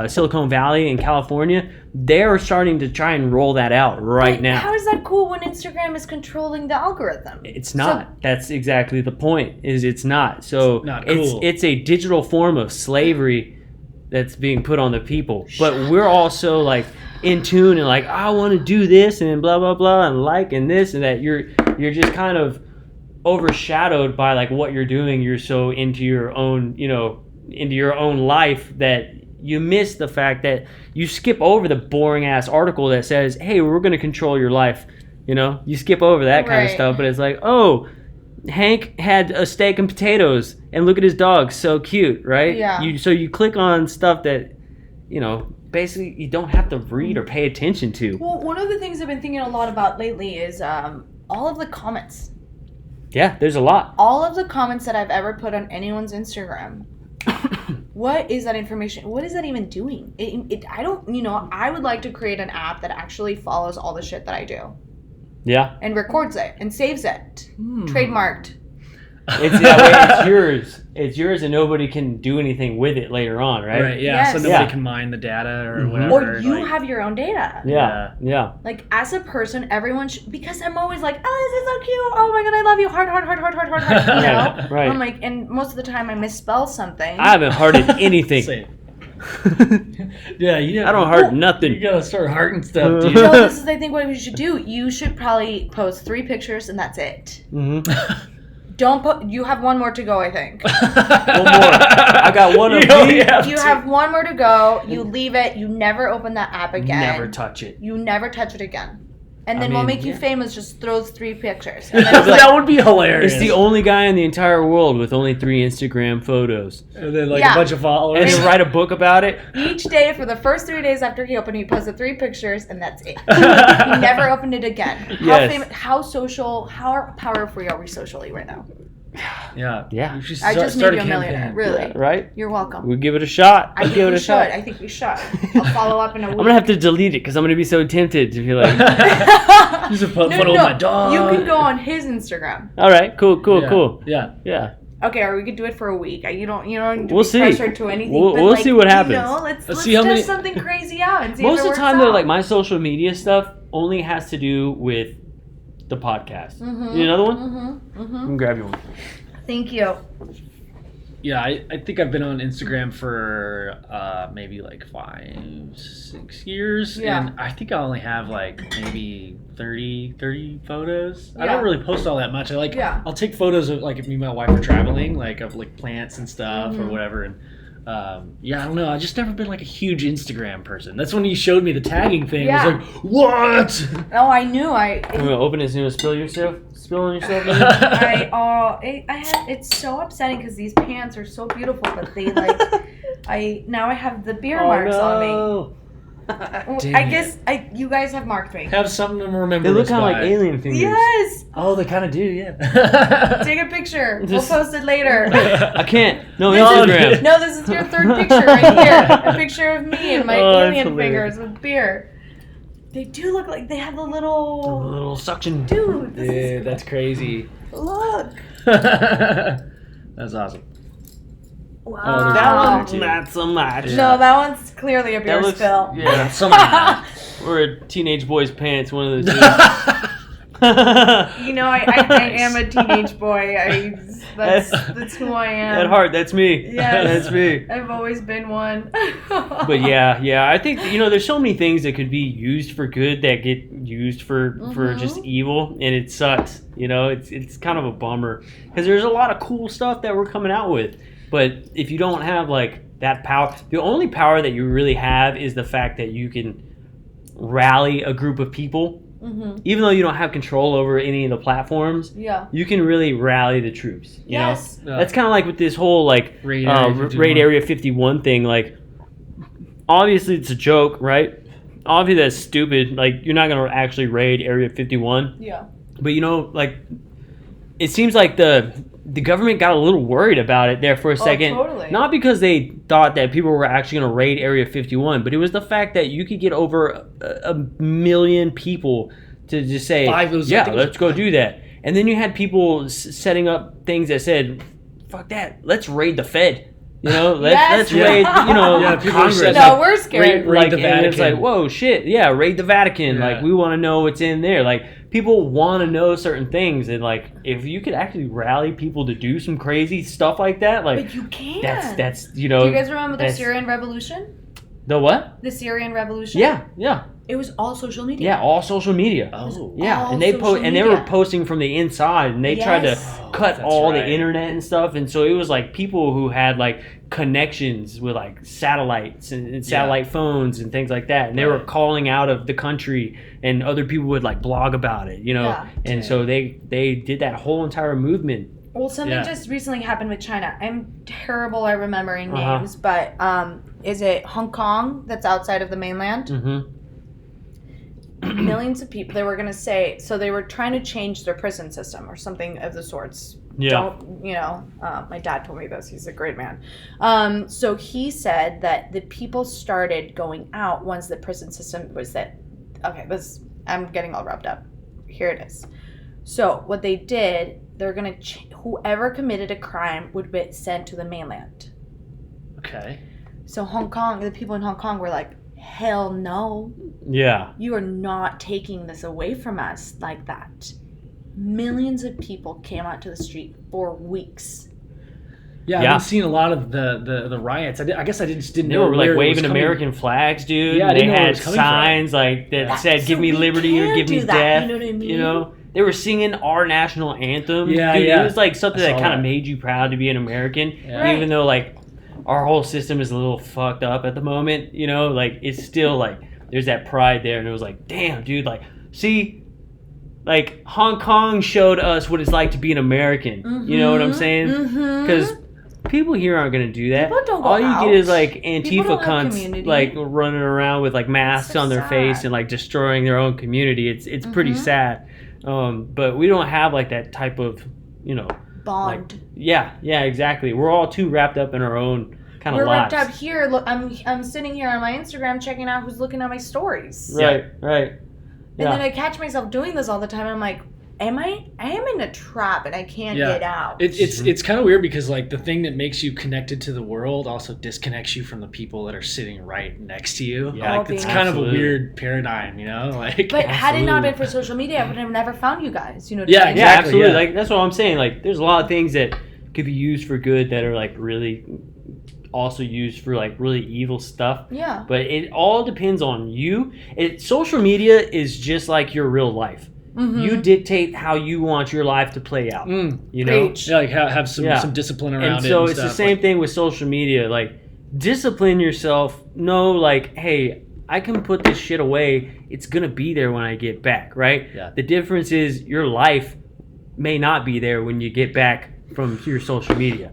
Silicon Valley in California, they're starting to try and roll that out now. How is that cool when Instagram is controlling the algorithm? It's not. That's exactly the point. It's not. So it's not cool. It's a digital form of slavery that's being put on the people. But we're also like in tune and like, I want to do this and blah blah blah and like and this and that. You're just kind of overshadowed by like what you're doing. You're so into your own life that you miss the fact that you skip over the boring ass article that says, hey, we're going to control your life. You skip over that kind of stuff, but it's like, oh, Hank had a steak and potatoes and look at his dog, so cute, right? Yeah. So you click on stuff that basically you don't have to read or pay attention to. Well, one of the things I've been thinking a lot about lately is all of the comments. Yeah, there's a lot. All of the comments that I've ever put on anyone's Instagram. What is that information? What is that even doing? I would like to create an app that actually follows all the shit that I do. Yeah. And records it and saves it. Trademarked. It's yours. It's yours, and nobody can do anything with it later on, right? Right. Yeah. Yes. So nobody can mine the data or whatever. Or you have your own data. Yeah. Like as a person, everyone because I'm always like, oh, this is so cute. Oh my god, I love you. Heart. Right. I'm like, and most of the time I misspell something. I haven't hearted anything. Same. I don't heart nothing. You gotta start hearting stuff, dude. This is I think what you should do. You should probably post 3 pictures and that's it. Don't put. You have one more to go, I think. One more. I got one of these. You have one more to go. You leave it. You never open that app again. Never touch it. You never touch it again. And then we'll make you famous. Just throw 3 pictures. And then that would be hilarious. It's the only guy in the entire world with only 3 Instagram photos. And then a bunch of followers. And then write a book about it. Each day for the first 3 days after he opened, he posted 3 pictures, and that's it. He never opened it again. How power-free are we socially right now? Yeah. I just made you a millionaire. Really. Yeah, right? You're welcome. We'll give it a shot. I think we should. I'll follow up in a week. I'm going to have to delete it because I'm going to be so tempted to be like... Just put photo of my dog. You can go on his Instagram. All right. Cool. Yeah. Okay, or we could do it for a week. You don't we'll see. pressure to anything. We'll see what happens. Let's test something crazy out and see most if it of the time, works though, out. like my social media stuff only has to do with the podcast. You need another one? I can grab you one. Thank you. Yeah, I think I've been on Instagram for maybe like 5-6 years. Yeah. And I think I only have like maybe 30 photos. Yeah. I don't really post all that much. I'll take photos of like if me and my wife are traveling, like of like plants and stuff or whatever. And I don't know. I've just never been like a huge Instagram person. That's when you showed me the tagging thing. Yeah. I was like, what? Oh, I knew. I'm gonna open it and you spill yourself. Spilling yourself. It's so upsetting because these pants are so beautiful, but they like, I have the beer marks on me. I guess you guys have marked me. Have something to remember. They look us kind of by. like alien fingers. Yes. Oh, they kind of do, yeah. Take a picture. Just- We'll post it later. I can't. No, This Instagram. is, no, this is your third picture right here. A picture of me and my Oh, that's alien hilarious. fingers with beer. They do look like they have the A little. little suction. Dude, this Yeah, that's crazy. look. That's awesome. Wow. Oh, there's That one one's too. not so much. Yeah. No, that one's clearly a beer That looks. spill. Yeah. Somebody. Or a teenage boy's pants. One of the two. You know, I am a teenage boy. That's who I am. At heart, that's me. Yes. That's me. I've always been one. But yeah, I think there's so many things that could be used for good that get used for just evil, and it sucks. It's kind of a bummer because there's a lot of cool stuff that we're coming out with, but if you don't have like that power, the only power that you really have is the fact that you can rally a group of people. Even though you don't have control over any of the platforms, Yeah. you can really rally the troops. You Yes. know, that's kind of like with this whole like Raid Area 51. Raid Area 51 thing. Like, obviously it's a joke, right? Obviously that's stupid. Like, you're not gonna actually raid Area 51. Yeah. But like, it seems like the government got a little worried about it there for a second. Totally. Not because they thought that people were actually going to raid Area 51, but it was the fact that you could get over a million people to just say, let's go do that. And then you had people setting up things that said, fuck that, let's raid the Fed. Let's raid, people Congress. said, No, we're scared. Raid the and it's Vatican. like, whoa, shit, yeah, raid the Vatican. Yeah. Like, we want to know what's in there. Like, people want to know certain things, and like, if you could actually rally people to do some crazy stuff like that, like, But you can. that's Do you guys remember the that's- Syrian Revolution? the what? The Syrian Revolution? Yeah, It was all social media. yeah, all social media. Oh. Yeah, all and they social they were media. posting from the inside, and they tried to Yes. cut That's all right. the internet and stuff, and so it was like people who had like connections with like satellites and satellite phones and things like that, and they were Right. calling out of the country, and other people would like blog about it, Yeah. and so they did that whole entire movement. Well, something Yeah. just recently happened with China. I'm terrible at remembering Uh-huh. names, but is it Hong Kong that's outside of the mainland? Mm-hmm. Millions of people. They were going to say, so they were trying to change their prison system or something of the sorts. Yeah. My dad told me this. He's a great man. So he said that the people started going out once the prison system was that. Okay, I'm getting all rubbed up. Here it is. So what they did, they're going to, whoever committed a crime would be sent to the mainland. Okay. So Hong Kong, the people in Hong Kong were like, hell no. Yeah. You are not taking this away from us like that. Millions of people came out to the street for weeks. Yeah, Yeah. I've been seeing a lot of the riots. I guess I just didn't They know were where like it was waving coming. American flags, dude. Yeah, I and they didn't know where it had was coming from. signs like that said, So "Give me we liberty or can give me do that, death." you know what I mean? They were singing our national anthem. Yeah, dude, yeah. It was like something I that saw kind of that. made you proud to be an American, Yeah. Right. even though like our whole system is a little fucked up at the moment. Like it's still like there's that pride there, and it was like, damn, dude, like see. Like Hong Kong showed us what it's like to be an American. You know what I'm saying? Mm-hmm. Because people here aren't gonna do that. People don't go All you out. get is like People Antifa don't have cunts community. like running around with like masks so on their sad. face and like destroying their own community. It's pretty Mhm. sad. But we don't have like that type of Bond. yeah exactly. We're all too wrapped up in our own kind of We're lives. wrapped up here. Look, I'm sitting here on my Instagram checking out who's looking at my stories. Right. And then I catch myself doing this all the time. I'm like, I am in a trap and I can't get out. It's kind of weird because like the thing that makes you connected to the world also disconnects you from the people that are sitting right next to you. Yeah, like it's being- kind of a Absolutely. weird paradigm, Like But had it not Absolutely. been for social media, I would have never found you guys. You know what Yeah, I mean? Yeah, Exactly, absolutely. yeah. Like that's what I'm saying. Like there's a lot of things that could be used for good that are like really also used for like really evil stuff. Yeah. But it all depends on you. Social media is just like your real life. Mhm. You dictate how you want your life to play out. You know? Preach. Yeah, like have some Yeah. some discipline around And it. so and it's the stuff. same thing with social media. Like, discipline yourself. Know, like, hey, I can put this shit away. It's going to be there when I get back, right? Yeah. The difference is your life may not be there when you get back from your social media.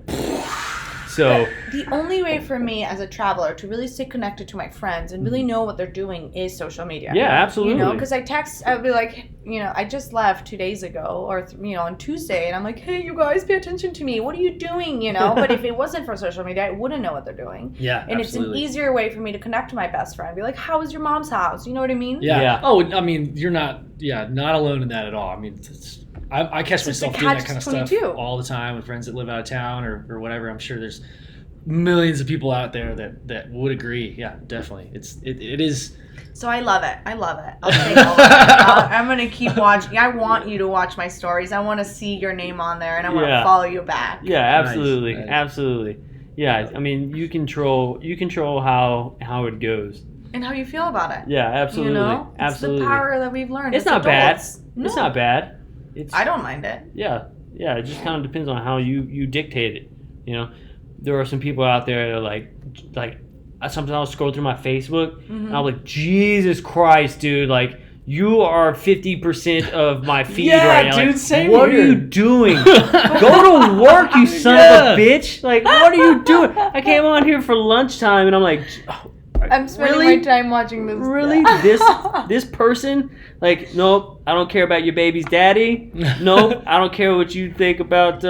So the only way for me as a traveler to really stay connected to my friends and really know what they're doing is social media. yeah, absolutely. You know, because I'd be like, you know, I just left 2 days ago or, you know, on Tuesday, and I'm like, hey, you guys, pay attention to me. What are you doing? You know, but if it wasn't for social media, I wouldn't know what they're doing. Yeah, And absolutely. it's an easier way for me to connect to my best friend. Be like, how is your mom's house? You know what I mean? Yeah. Yeah. Oh, I mean, you're not alone in that at all. I mean, I catch It's myself a doing that kind of stuff catch-22. all the time with friends that live out of town or whatever. I'm sure there's millions of people out there that would agree. Yeah, definitely. It is. So I love it. I'll take all of it. I'm going to keep watching. I want you to watch my stories. I want to see your name on there, and I want to follow you back. Yeah, absolutely, Nice. absolutely. Yeah, I mean, you control how it goes. And how you feel about it. Yeah, absolutely, You know? It's absolutely. the power that we've learned. It's as not bad. adults. No. It's not bad. It's I don't mind it. Yeah. It just kind of depends on how you dictate it. You know, there are some people out there that are like sometimes I'll scroll through my Facebook and I'm like, Jesus Christ, dude, like you are 50% of my feed right now. dude, Like, same what here. are you doing? Go to work, you son of a bitch. Like, what are you doing? I came on here for lunchtime and I'm like, oh, I'm spending really? my time watching this. Really? This person? Like, nope, I don't care about your baby's daddy. Nope, I don't care what you think about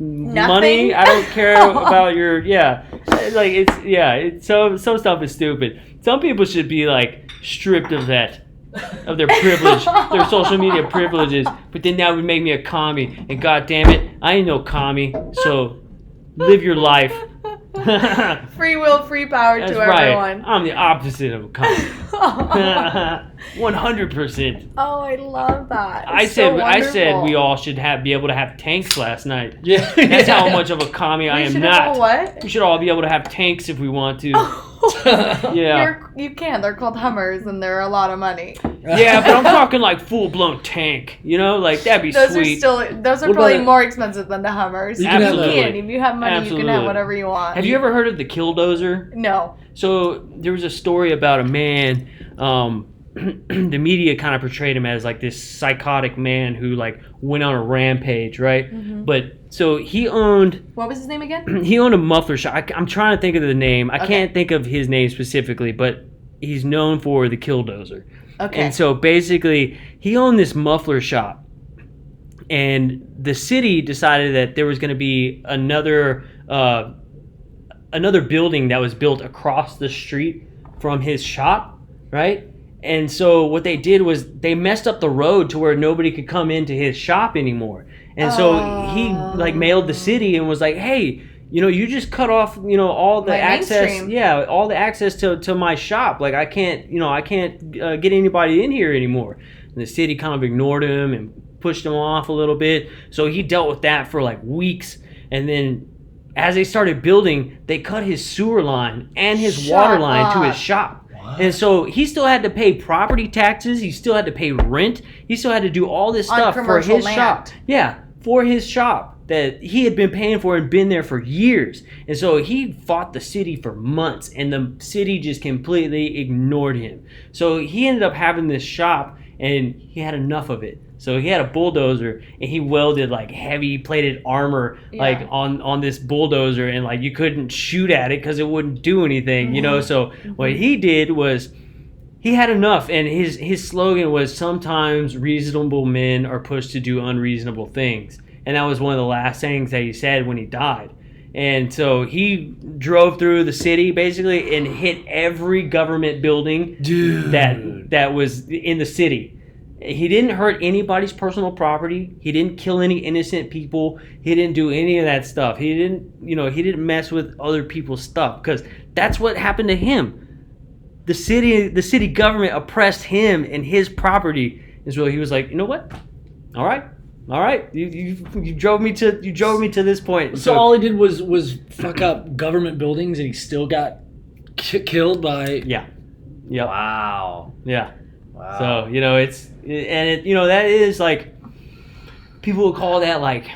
money. I don't care about your Like it's some stuff is stupid. Some people should be like stripped of that. Of their privilege, their social media privileges. But then that would make me a commie. And god damn it, I ain't no commie. So live your life. Free will, free power That's to right. everyone. I'm the opposite of a commie. 100%. Oh, I love that. I It's so said we wonderful. all should be able to have tanks last night. Yeah. That's how much of a commie I We am should have not. a what? We should all be able to have tanks if we want to. Yeah. You can. They're called Hummers, and they're a lot of money. Yeah, but I'm talking like full-blown tank. You know, like that'd be Those sweet. are What probably about- more expensive than the Hummers. You can have You a- can. If you have money, you can Absolutely. have whatever you want. Have you ever heard of the killdozer? No. So there was a story about a man. The media kind of portrayed him as like this psychotic man who like went on a rampage, right? Mm-hmm. But so he owned What was his name again? he owned a muffler shop. I'm trying to think of the name. I Okay. can't think of his name specifically, but he's known for the killdozer. Okay. And so basically, he owned this muffler shop, and the city decided that there was going to be another building that was built across the street from his shop, right? And so what they did was they messed up the road to where nobody could come into his shop anymore. And so he like mailed the city and was like, "Hey, you know, you just cut off, you know, all the My access, mainstream. all the access to my shop. Like I can't get anybody in here anymore." And the city kind of ignored him and pushed him off a little bit. So he dealt with that for like weeks. And then as they started building, they cut his sewer line and his Shut water line to up. his shop. And so he still had to pay property taxes. He still had to pay rent. He still had to do all this On stuff for commercial his land. shop. Yeah, for his shop that he had been paying for and been there for years. And so he fought the city for months, and the city just completely ignored him. So he ended up having this shop, and he had enough of it. So he had a bulldozer, and he welded like heavy plated armor like Yeah. on this bulldozer, and like you couldn't shoot at it because it wouldn't do anything, you know. So what he did was he had enough, and his slogan was, "Sometimes reasonable men are pushed to do unreasonable things," and that was one of the last things that he said when he died. And so he drove through the city basically and hit every government building Dude. that was in the city. He didn't hurt anybody's personal property. He didn't kill any innocent people. He didn't do any of that stuff. He didn't mess with other people's stuff, because that's what happened to him. The city government oppressed him and his property. And so he was like, "You know what? All right. You drove me to this point." So all he did was fuck up government buildings, and he still got killed by. yeah. Yep. Wow. Yeah. Wow. So, you know, that is like, people would call that like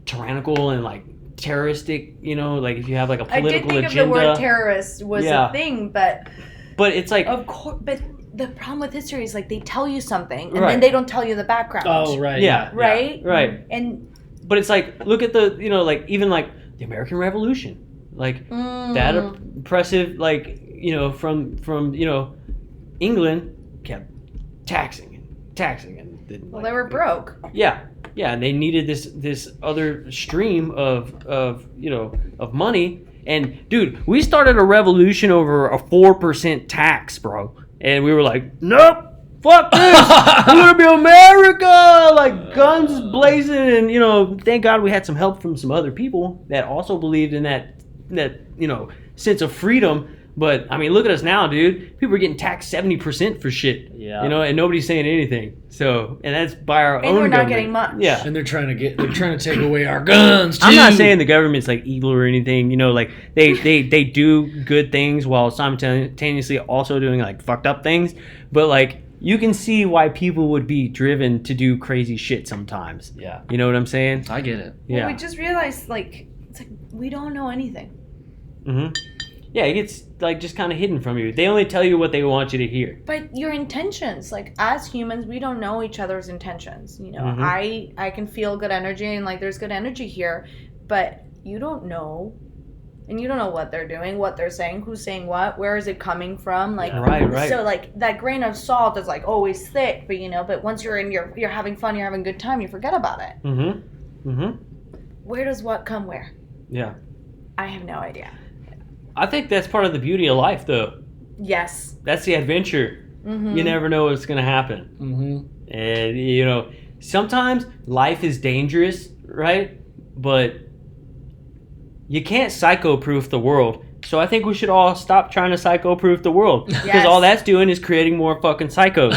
tyrannical and like terroristic, you know, like if you have like a I political did think agenda. of the word terrorist was Yeah. a thing, but But it's like, of course, but the problem with history is like they tell you something and Right. then they don't tell you the background. Oh right. Yeah. Right? right. And But it's like, look at the, you know, like even like the American Revolution. Like that oppressive, like, you know, from you know, England kept taxing and didn't, Well, they were broke. Yeah, and they needed this other stream of you know, of money. And dude, we started a revolution over a 4% tax, bro. And we were like, nope, fuck this. We're gonna be America, like guns blazing. And you know, thank God we had some help from some other people that also believed in that you know, sense of freedom. But I mean, look at us now, dude. People are getting taxed 70% for shit. Yeah. You know, and nobody's saying anything. So, and that's by our own And we're not government. getting much. Yeah. And they're trying to take away our guns too. I'm not saying the government's like evil or anything. You know, like they do good things while simultaneously also doing like fucked up things. But like, you can see why people would be driven to do crazy shit sometimes. Yeah. You know what I'm saying? I get it. Yeah. Well, we just realized, like, it's like we don't know anything. Mm-hmm. Yeah, it gets like just kind of hidden from you. They only tell you what they want you to hear. But your intentions, like as humans, we don't know each other's intentions. You know, Mhm. I can feel good energy and like there's good energy here, but you don't know. And you don't know what they're doing, what they're saying, who's saying what, where is it coming from, like Right. So like that grain of salt is like always thick, but you know, but once you're in you're having fun, you're having a good time, you forget about it. Where does what come where? Yeah. I have no idea. I think that's part of the beauty of life, though. Yes. That's the adventure. You never know what's going to happen. And, you know, sometimes life is dangerous, right? But you can't psycho-proof the world. So I think we should all stop trying to psycho-proof the world. Because Yes. all that's doing is creating more fucking psychos.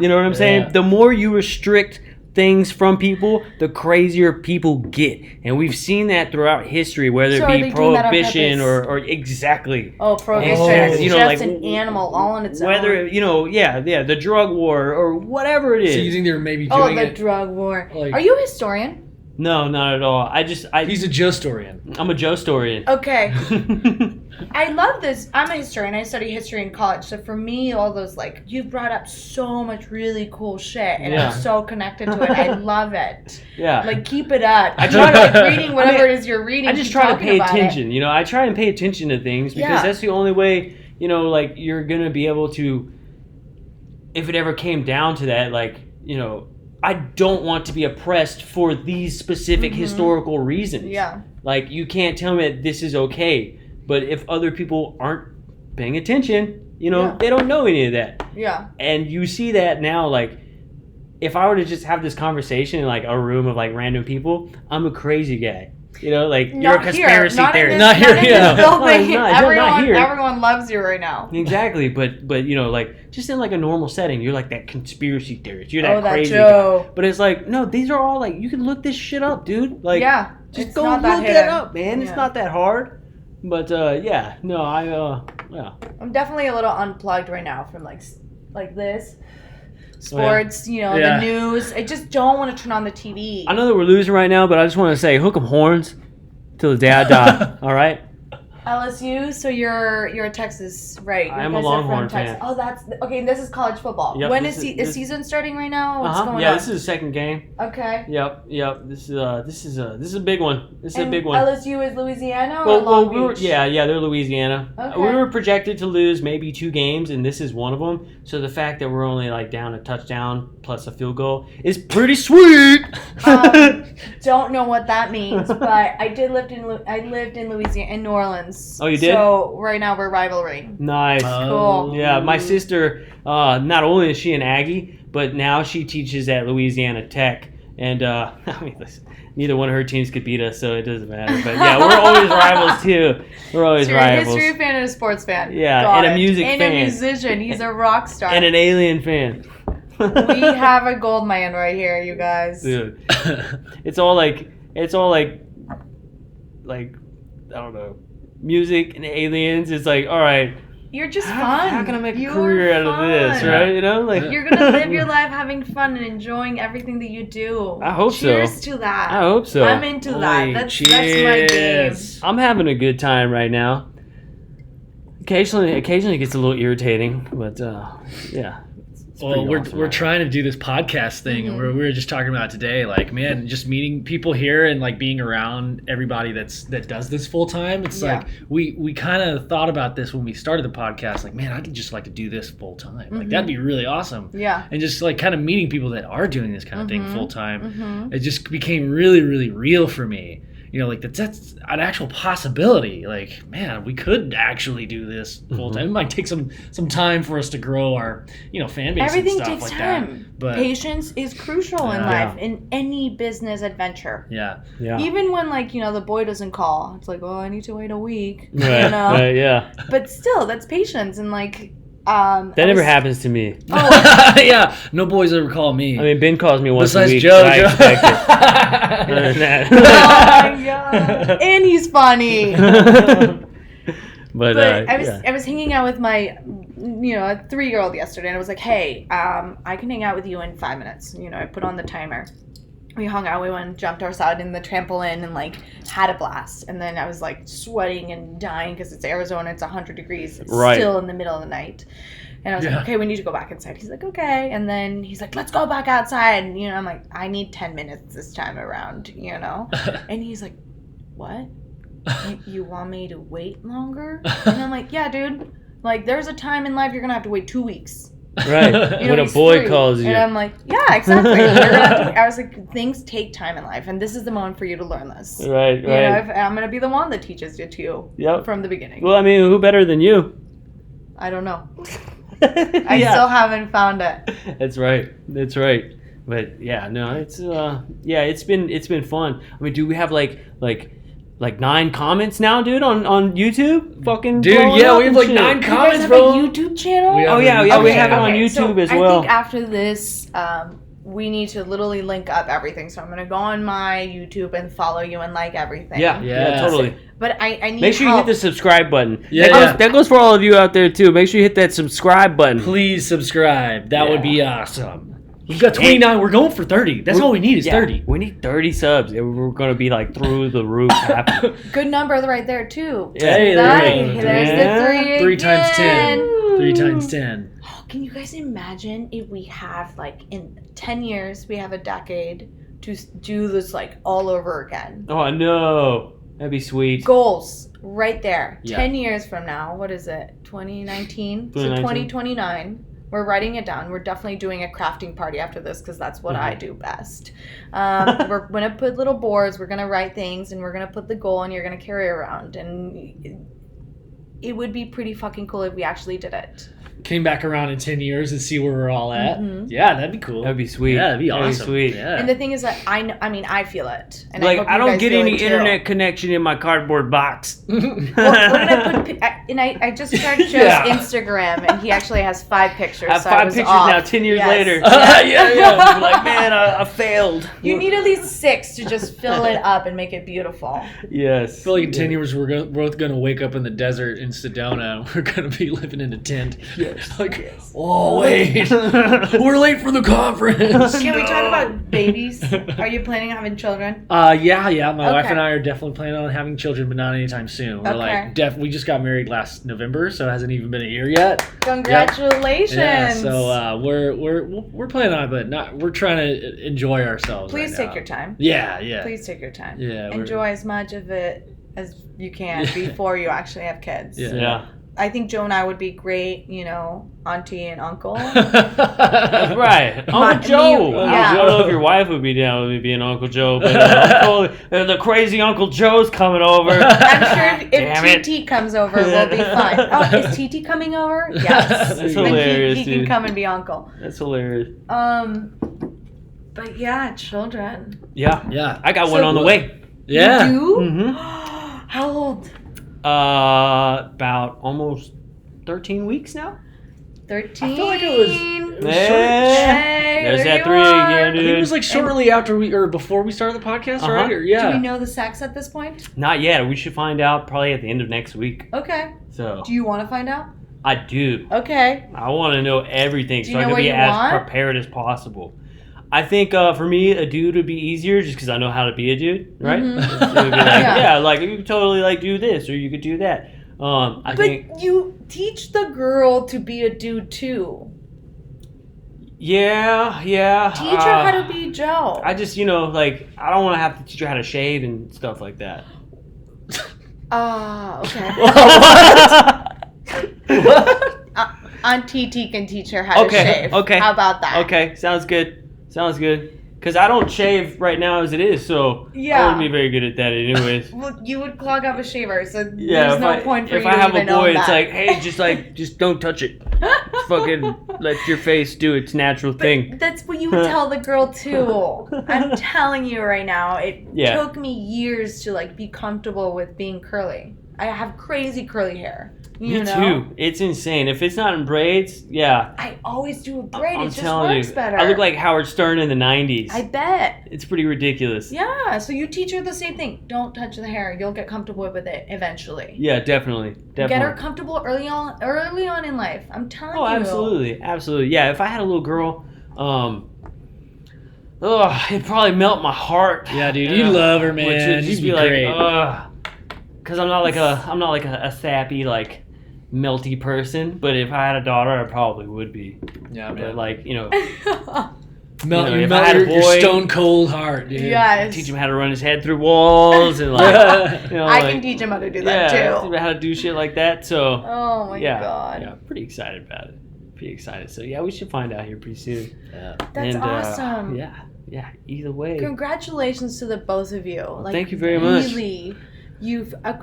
You know what I'm saying? Yeah. The more you restrict things from people, the crazier people get. And we've seen that throughout history, whether So are it they be doing that on prohibition purpose? or exactly. Oh, prohibition Exactly. is You know, just like, an animal all on its Whether, own. you know, the drug war or whatever it is. So you think they're maybe Oh, doing the it? drug war. like- Are you a historian? No, not at all. He's a Joe-storian. I'm a Joe Storian. Okay. I love this. I'm a historian. I study history in college. So for me, all those, like, you brought up so much really cool shit. And Yeah. I'm so connected to it. I love it. Yeah. Like, keep it up. I I try try to- like reading whatever it is you're reading. I just keep try to talking pay about it. attention. You know, I try and pay attention to things because Yeah. that's the only way, you know, like you're going to be able to, if it ever came down to that, like, you know, I don't want to be oppressed for these specific historical reasons. Yeah. Like, you can't tell me that this is okay. But if other people aren't paying attention, you know, Yeah. they don't know any of that. Yeah. And you see that now, like, if I were to just have this conversation in, like, a room of, like, random people, I'm a crazy guy. You know, like, you're a Not conspiracy here. Not in theorist. this, not in yeah. this building. No, not here. Everyone loves you right now. Exactly, but you know, like, just in, like, a normal setting, you're, like, that conspiracy theorist. You're that Oh, that crazy Joe. guy. But it's like, no, these are all, like, you can look this shit up, dude. Like, Yeah. just it's go not look that it hidden. up, man. It's Yeah. not that hard. But, yeah, no, yeah. I'm definitely a little unplugged right now from like this. Sports, you know, Yeah. the news. I just don't want to turn on the TV. I know that we're losing right now, but I just want to say, hook 'em horns till the day I die. All right? LSU, so you're a Texas, right? You I am a guys are from Longhorn Texas. fan. Oh, that's okay. This is college football. Yep, When this is is- is this- season starting right now? What's going Yeah, on? this is the second game. Okay. Yep. This is a big one. This is a And big one. LSU is Louisiana or Well, Long we were, Beach? yeah, they're Louisiana. Okay. We were projected to lose maybe 2 games, and this is one of them. So the fact that we're only like down a touchdown plus a field goal is pretty sweet. Don't know what that means, but I lived in Louisiana, in New Orleans. Oh, you did? So right now we're rivalry. Nice. Cool. Yeah, my sister, not only is she an Aggie, but now she teaches at Louisiana Tech. And, I mean, listen, neither one of her teams could beat us, so it doesn't matter. But, yeah, we're always rivals, too. We're always So you're a rivals. history fan and a sports fan. Yeah, Got and a it. music and fan. a musician. He's a rock star. And an alien fan. We have a gold mine right here, you guys. Dude, it's all like, I don't know, music and aliens. It's like, all right, You're just fun. how can I make a You're career out of this, fun. right? You know, like, You're gonna live your life having fun and enjoying everything that you do. I hope so. Cheers to that. I hope so. I'm into that. Hey, That's my game. cheers. I'm having a good time right now. Occasionally it gets a little irritating, but yeah, Well, we're awesome, trying to do this podcast thing, and we were just talking about it today. Like, man, just meeting people here and like being around everybody that does this full time. It's like we kind of thought about this when we started the podcast. Like, man, I'd just like to do this full time. Like, that'd be really awesome. Yeah. And just like kind of meeting people that are doing this kind of thing full time. It just became really, really real for me. You know, like that's an actual possibility. Like, man, we could actually do this full time. It might take some time for us to grow our, fan base. Everything and stuff takes like time. That. But patience is crucial in life, in any business adventure. Yeah. Even when the boy doesn't call, it's like, I need to wait a week. Right. Yeah. But still, that's patience, and that never happens to me. Oh. Yeah, no boys ever call me. I mean, Ben calls me once Besides a week. Joe. I expect it. Other than that. Oh my god! And he's funny. But I was hanging out with my, a 3-year-old yesterday, and I was like, hey, I can hang out with you in 5 minutes. I put on the timer. We hung out, we went and jumped outside in the trampoline and had a blast. And then I was sweating and dying because it's Arizona, it's 100 degrees. It's still in the middle of the night. And I was like, okay, we need to go back inside. He's like, okay. And then he's like, let's go back outside. And, I'm like, I need 10 minutes this time around, And he's like, what? You want me to wait longer? And I'm like, yeah, dude. There's a time in life you're going to have to wait 2 weeks. Right. When a boy calls you. And I'm like, yeah, exactly. I was like, things take time in life, and this is the moment for you to learn this. Right. I'm going to be the one that teaches it to you from the beginning. Well, I mean, who better than you? I don't know. I still haven't found it. That's right. But yeah, no, it's been fun. I mean, do we have like 9 comments now, dude, on YouTube? Fucking dude, yeah, we have 9 comments, bro. You guys have a YouTube channel? We have it on YouTube as well. I think after this, we need to literally link up everything. So I'm gonna go on my YouTube and follow you and like everything. Yeah, totally. But I need make sure help. you hit the subscribe button. Yeah, that goes for all of you out there too. Make sure you hit that subscribe button. Please subscribe. That would be awesome. We've got 29. We're going for 30. That's all we need is 30. We need 30 subs. We're going to be through the roof happy. Good number right there, too. Yeah. Hey, there's the 3 3 times 10. again. 3 times 10. Oh, can you guys imagine if we have, in 10 years, we have a decade to do this, all over again? Oh, I know. That'd be sweet. Goals right there. Yeah. 10 years from now, what is it? 2019? So 2019. 2029. We're writing it down. We're definitely doing a crafting party after this because that's what I do best. We're going to put little boards. We're going to write things, and we're going to put the goal, and you're going to carry around. And it would be pretty fucking cool if we actually did it. Came back around in 10 years and see where we're all at. Mm-hmm. Yeah, that'd be cool. That'd be sweet. Yeah, that'd be awesome. That'd be sweet. Yeah. And the thing is that I feel it. And I don't get any internet too. connection in my cardboard box. We're gonna put, and I just started Joe's Instagram, and he actually has 5 pictures. I have so 5 I was pictures off. now, 10 years later. Yeah. I'm like, man, I failed. You need at least 6 to just fill it up and make it beautiful. Yes. I feel like in 10 years we're both going to wake up in the desert in Sedona, and we're going to be living in a tent. Yes. Oh, wait. We're late for the conference. Can we talk about babies? Are you planning on having children? Yeah. My wife Okay. and I are definitely planning on having children, but not anytime soon. We're Okay. we just got married last November, so it hasn't even been a year yet. Congratulations! Yeah, so we're planning on it, but we're trying to enjoy ourselves. Please right take now. your time. Yeah. Please take your time. Yeah, Enjoy as much of it as you can before you actually have kids. Yeah. I think Joe and I would be great, auntie and uncle. That's right. Uncle Joe. Yeah. I don't know if your wife would be down with me being Uncle Joe, but the crazy Uncle Joe's coming over. I'm sure Damn if TT comes over, we'll be fine. Oh, is TT coming over? Yes. That's Then hilarious, he can dude. come and be uncle. That's hilarious. But yeah, children. Yeah. I got one on the way. Yeah. You do? Mm-hmm. How old? About almost 13 weeks now. 13. I feel like it was Hey, There's there that you 3 are. again, I think dude. it was shortly after before we started the podcast, Uh-huh. right? Or, yeah. Do we know the sex at this point? Not yet. We should find out probably at the end of next week. Okay. So Do you want to find out? I do. Okay. I want to know everything, Do so you I know can be what you as want? prepared as possible. I think for me, a dude would be easier just because I know how to be a dude, right? Mhm. So it'd be like, you could totally do this or you could do that. I think But you teach the girl to be a dude too. Yeah. Teach her how to be Joe. I just, like, I don't want to have to teach her how to shave and stuff like that. Okay. What? Auntie T can teach her how to shave. Okay. How about that? Okay, sounds good. Because I don't shave right now as it is, so I wouldn't be very good at that anyways. Well, you would clog up a shaver, so Yeah, there's no point for you if to I have even a boy, own it's that. like, hey, just don't touch it. Just fucking let your face do its natural thing. That's what you would tell the girl too. I'm telling you right now, it took me years to like be comfortable with being curly. I have crazy curly hair. You know? Too. It's insane. If it's not in braids, yeah. I always do a braid. I'm it just telling works you, better. I look like Howard Stern in the 90s. I bet. It's pretty ridiculous. Yeah, so you teach her the same thing. Don't touch the hair. You'll get comfortable with it eventually. Yeah, definitely. Get her comfortable early on in life. I'm telling you. Oh, absolutely. Yeah, if I had a little girl, it'd probably melt my heart. Yeah, dude, you love her, man. Which would just You'd be great. like, because I'm not like a sappy, like, melty person. But if I had a daughter, I probably would be. Yeah, But like, melt if I had a your boy- stone cold heart, dude. Yes. teach him how to run his head through walls and like, I can teach him how to do that teach too. him how to do shit like that. So Oh my god. yeah, pretty excited about it. Pretty excited. So yeah, we should find out here pretty soon. Yeah. That's awesome. Yeah. Either way. Congratulations to the both of you. Like, thank you very much. Really,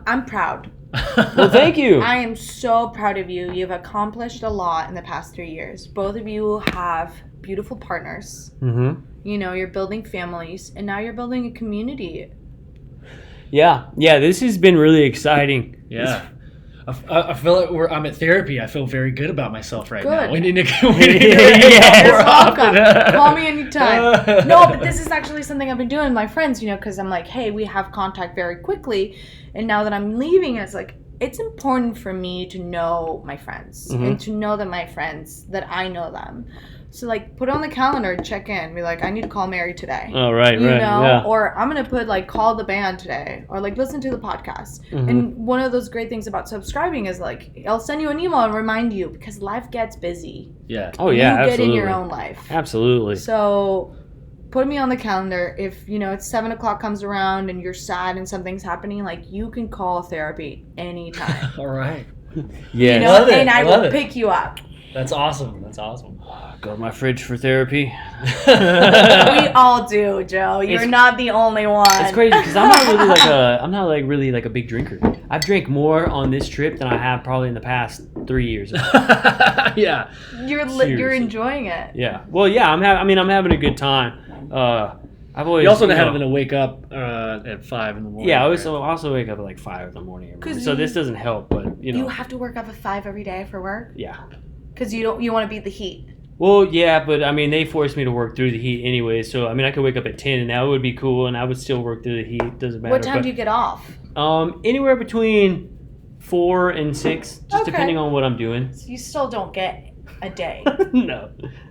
I'm proud. Well, thank you. I am so proud of you. You've accomplished a lot in the past 3 years. Both of you have beautiful partners. Mm-hmm. You're building families, and now you're building a community. Yeah. This has been really exciting. Yeah. I feel like I'm at therapy. I feel very good about myself right now. Good. We need to Yes. You're welcome. Call me anytime. No, but this is actually something I've been doing with my friends, because I'm like, hey, we have contact very quickly. And now that I'm leaving, it's like, it's important for me to know my friends and to know that my friends, that I know them. So, like, put it on the calendar, check in, be like, I need to call Mary today. Oh, right. Yeah. Or I'm going to put, like, call the band today, or, like, listen to the podcast. And one of those great things about subscribing is, like, I'll send you an email and remind you, because life gets busy. Yeah. Oh, yeah, You absolutely. get in your own life. Absolutely. So put me on the calendar. If, it's 7 o'clock comes around and you're sad and something's happening, like, you can call therapy anytime. All right. Yeah. Love it. And I Love will it. pick you up. That's awesome. Go to my fridge for therapy. We all do, Joe. You're not the only one. It's crazy because I'm not really like a big drinker. I've drank more on this trip than I have probably in the past 3 years. Yeah. You're Seriously. enjoying it. Yeah. Well, yeah. I'm having a good time. I've always. You also having to wake up at 5 in the morning. Yeah, I right? also wake up at like 5 in the morning. Every morning. So you- this doesn't help, but You have to work up at 5 every day for work? Yeah. Because you want to beat the heat. Well, yeah, but I mean, they forced me to work through the heat anyway. So I mean, I could wake up at 10, and that would be cool, and I would still work through the heat. Doesn't matter. What time do you get off? Anywhere between 4 and 6, just Okay. depending on what I'm doing. So you still don't get a day.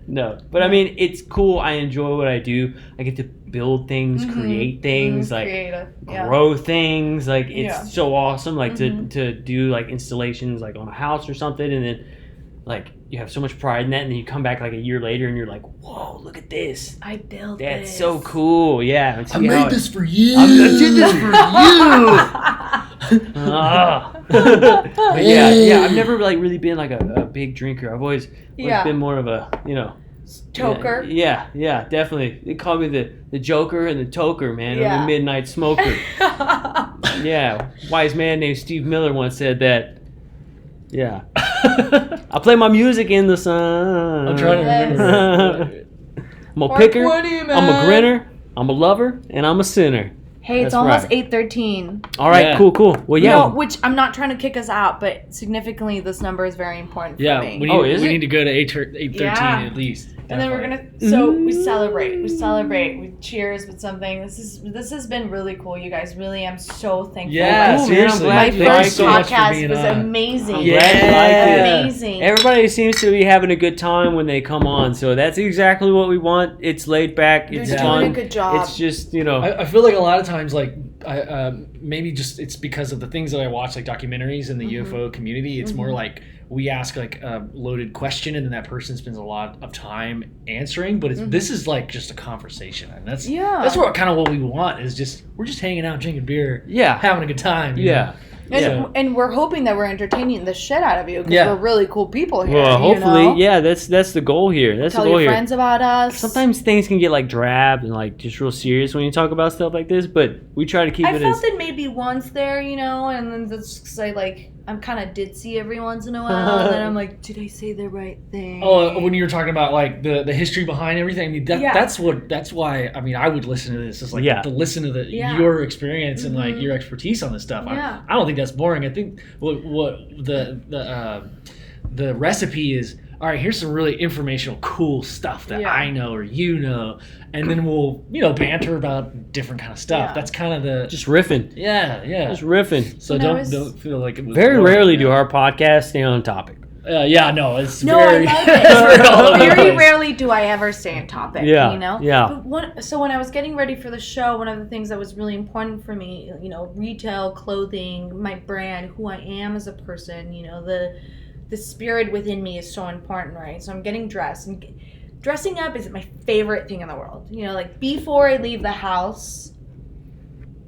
No. But I mean, it's cool. I enjoy what I do. I get to build things, create things, like Creative. Yeah. grow things. Like it's Yeah. so awesome. Like to do like installations like on a house or something, and then like you have so much pride in that, and then you come back like a year later and you're like, whoa, look at this. I built That's this. so cool. Yeah. I made this for you. I did this for you. But yeah. I've never like really been like a big drinker. I've always been more of a Toker. Yeah, definitely. They call me the Joker and the Toker, man. Yeah. I'm the midnight smoker. Yeah, wise man named Steve Miller once said that. Yeah. I play my music in the sun. I'm trying to remember. I'm a Mark picker. 20, I'm a man. grinner. I'm a lover, and I'm a sinner. Hey, it's That's almost right. 8:13. All right, Yeah. cool. Well, yeah. No, which I'm not trying to kick us out, but significantly, this number is very important Yeah, for me. we need to go to 8:13 Yeah. at least. And then we're Definitely. gonna. So we celebrate. We cheers with something. This has been really cool, you guys. Really, I'm so thankful. Yeah, Cool, man. seriously. I'm My glad you Thank you first so much for podcast being was on. amazing. I'm glad you liked it. Amazing. Everybody seems to be having a good time when they come on, so that's exactly what we want. It's laid back. You're It's doing fun. a good job. It's just I feel like a lot of times, like maybe just it's because of the things that I watch, like documentaries in the UFO community. It's more like we ask like a loaded question, and then that person spends a lot of time answering. But this is like just a conversation, and that's what kind of what we want is just we're just hanging out, drinking beer, having a good time. You know? And we're hoping that we're entertaining the shit out of you because we're really cool people here. Well, hopefully, that's the goal here. That's Tell the goal your here. friends about us. Sometimes things can get like drab and like just real serious when you talk about stuff like this, but we try to keep it as... I felt it maybe once there, and then that's because I'm kind of ditzy every once in a while, and then I'm like, did I say the right thing? Oh, when you were talking about like the history behind everything, I mean that's why I mean I would listen to this is like to listen to your experience and like your expertise on this stuff. I don't think that's boring. I think what the recipe is. All right, here's some really informational, cool stuff that I know or and then we'll banter about different kind of stuff. That's kind of the just riffing. Just riffing. So don't feel like it was very rarely do our podcasts stay on topic. I love it. Very rarely do I ever stay on topic. Yeah. But so when I was getting ready for the show, one of the things that was really important for me, retail, clothing, my brand, who I am as a person, the spirit within me is so important, right? So I'm getting dressed, and dressing up is my favorite thing in the world. Like before I leave the house,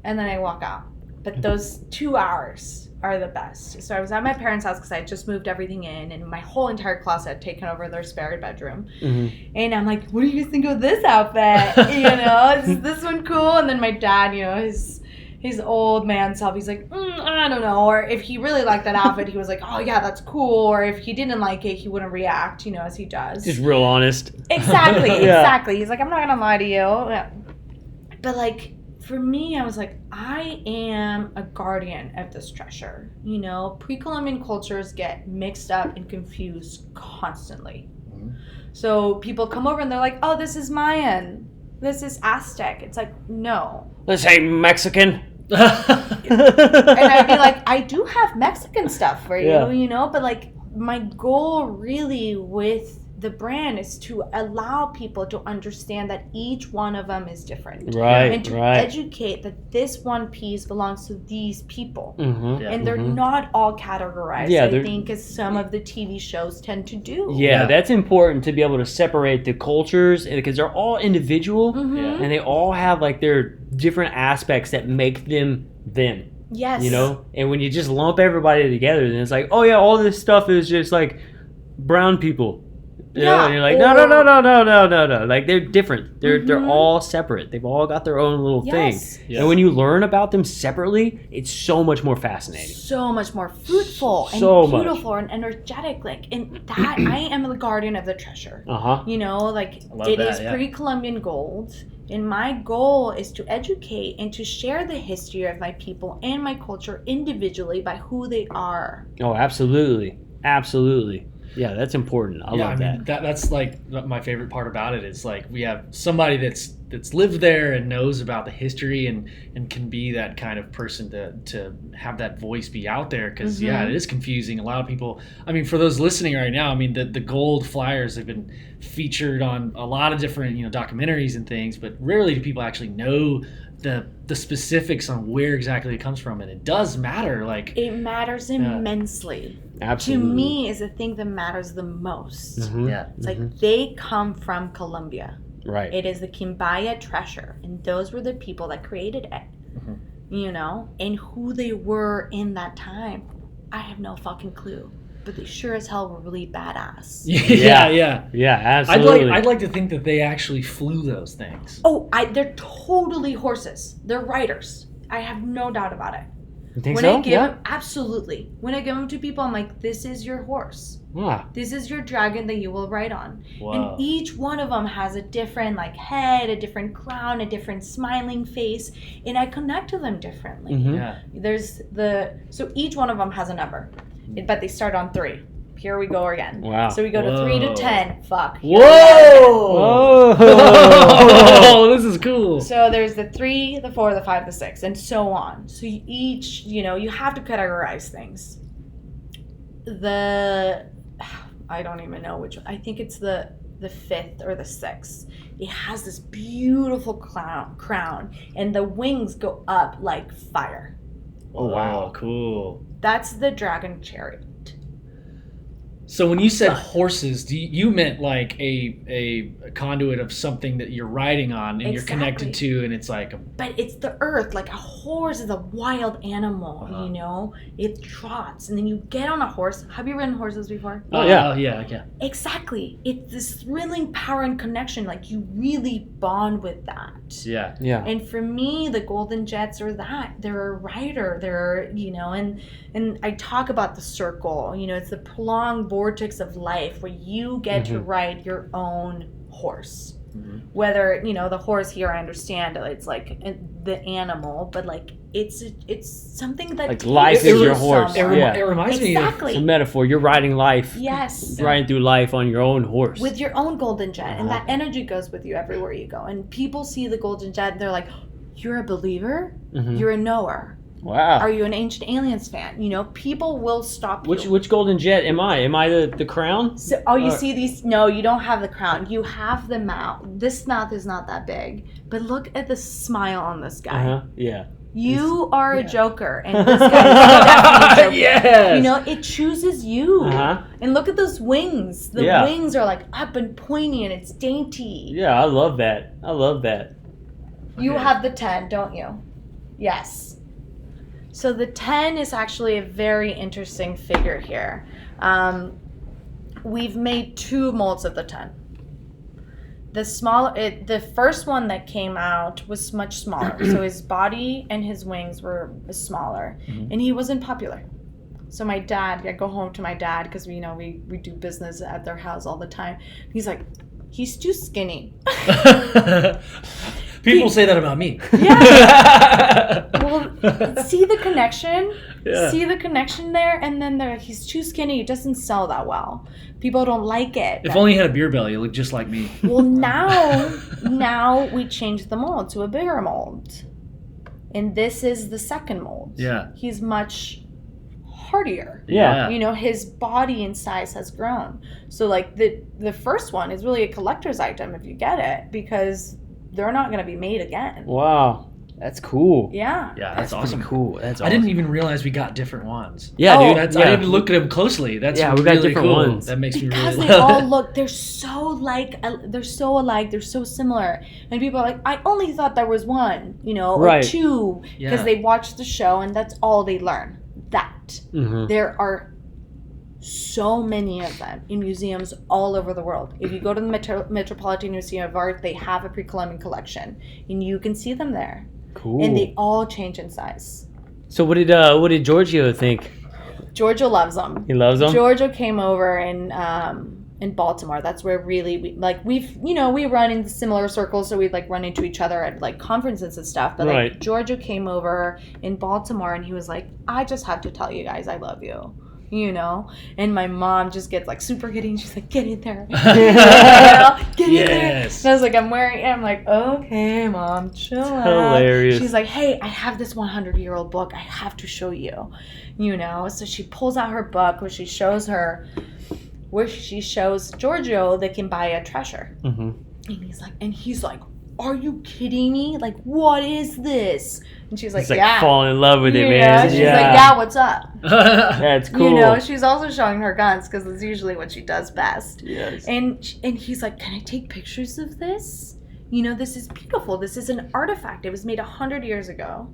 and then I walk out. But those 2 hours are the best. So I was at my parents' house because I had just moved everything in, and my whole entire closet had taken over their spare bedroom. And I'm like, what do you guys think of this outfit? Is this one cool? And then my dad, his old man self, he's like, I don't know. Or if he really liked that outfit, he was like, oh yeah, that's cool. Or if he didn't like it, he wouldn't react, as he does. Just real honest. Exactly. He's like, I'm not gonna lie to you. But like, for me, I was like, I am a guardian of this treasure. Pre-Columbian cultures get mixed up and confused constantly. So people come over and they're like, oh, this is Mayan. This is Aztec. It's like, no. This ain't Mexican. And I'd be like, I do have Mexican stuff for you, but like my goal really with the brand is to allow people to understand that each one of them is different. And to educate that this one piece belongs to these people. And they're not all categorized, I think, as some of the TV shows tend to do. That's important to be able to separate the cultures because they're all individual and they all have like their different aspects that make them them. Yes. And when you just lump everybody together, then it's like, oh yeah, all this stuff is just like brown people. And you're like, no. Like they're different. They're all separate. They've all got their own little thing. And when you learn about them separately, it's so much more fascinating. So much more fruitful and beautiful and energetic. And that I am the guardian of the treasure. It is pre-Columbian gold. And my goal is to educate and to share the history of my people and my culture individually by who they are. Oh, absolutely. Yeah, that's important. I love that. That's like my favorite part about it is like we have somebody that's lived there and knows about the history and can be that kind of person to have that voice be out there because it is confusing. A lot of people, I mean, for those listening right now, I mean the Gold Flyers have been featured on a lot of different documentaries and things, but rarely do people actually know the specifics on where exactly it comes from, and it does matter. Like it matters immensely. Absolutely. To me, is the thing that matters the most. It's like they come from Colombia. Right. It is the Quimbaya treasure, and those were the people that created it. And who they were in that time, I have no fucking clue. But they sure as hell were really badass. Yeah, absolutely. I'd like to think that they actually flew those things. Oh, they're totally horses. They're riders. I have no doubt about it. You think when so? I give them, absolutely. When I give them to people, I'm like, this is your horse. This is your dragon that you will ride on. And each one of them has a different head, a different crown, a different smiling face, and I connect to them differently. So each one of them has a number, but they start on 3. Here we go again. Wow. So we go to 3 to 10. Fuck. Whoa! Oh, this is cool. So there's the 3, the 4, the 5, the 6, and so on. So each, you have to categorize things. I don't even know which one. I think it's the the 5th or the 6th. It has this beautiful crown, and the wings go up like fire. Oh, wow. Cool. That's the dragon chariot. So when you said horses, you meant like a conduit of something that you're riding on and you're connected to, and it's like But it's the earth. Like a horse is a wild animal, you know? It trots, and then you get on a horse. Have you ridden horses before? Oh, yeah. Yeah. Exactly. It's this thrilling power and connection. Like you really bond with that. Yeah. Yeah. And for me, the Golden Jets are that. They're a rider. They're, you know, and I talk about the circle. You know, it's the prolonged vortex of life where you get to ride your own horse. Whether, you know, the horse here, I understand it's like the animal, but like it's something that like life is your horse. It reminds me of exactly. It's a metaphor. You're riding life. Yes. Riding through life on your own horse. With your own Golden Jet, and that energy goes with you everywhere you go. And people see the Golden Jet, and they're like, "You're a believer? You're a knower. Wow. Are you an Ancient Aliens fan?" You know, people will stop you. Which Golden Jet am I? Am I the crown? So, you see these? No, you don't have the crown. You have the mouth. This mouth is not that big, but look at the smile on this guy. Yeah. You are a joker, and this guy is definitely a joker. Yes. You know, it chooses you. And look at those wings. The Yeah. wings are like up and pointy, and it's dainty. Yeah, I love that. You have the 10, don't you? Yes. So the 10 is actually a very interesting figure here. We've made 2 molds of the 10. The first one that came out was much smaller. So his body and his wings were smaller, and he wasn't popular. So my dad, I go home to my dad because we do business at their house all the time. He's like, he's too skinny. People say that about me. Yeah. Well, see the connection? Yeah. See the connection there? And then he's too skinny. It doesn't sell that well. People don't like it. If only he had a beer belly, it looked just like me. Well, now we changed the mold to a bigger mold. And this is the second mold. Yeah. He's much hardier. Yeah. You know, his body and size has grown. So like the first one is really a collector's item if you get it, because they're not going to be made again. Wow. That's cool. Yeah. Yeah, that's awesome. Pretty cool. That's awesome. I didn't even realize we got different ones. Yeah, Oh, dude. I didn't look at them closely. That's we got really different cool. ones. That makes Because me they really all look, they're so alike, they're so similar. And people are like, I only thought there was one, you know, or Right. 2, because Yeah. they watch the show and that's all they learn. That. There are so many of them in museums all over the world. If you go to the Metropolitan Museum of Art, they have a Pre-Columbian collection, and you can see them there. Cool. And they all change in size. So what did Giorgio think? Giorgio loves them. He loves them? Giorgio came over in Baltimore. That's where really we run in similar circles, so we'd like run into each other at like conferences and stuff. But Right. like Giorgio came over in Baltimore, and he was like, I just have to tell you guys I love you. You know, and my mom just gets like super giddy, and she's like, "Get in there, get in there." And I was like, I'm like, okay, mom, chill out. Hilarious. She's like, hey, I have this 100-year-old book. I have to show you. You know, so she pulls out her book where she shows Giorgio they can buy a treasure. And he's like, are you kidding me? Like, what is this? And she's like, He's like yeah. falling in love with it, You man. know, she's like, yeah, what's up? That's cool. You know, she's also showing her guns because it's usually what she does best. Yes. And he's like, can I take pictures of this? You know, this is beautiful. This is an artifact. It was made 100 years ago,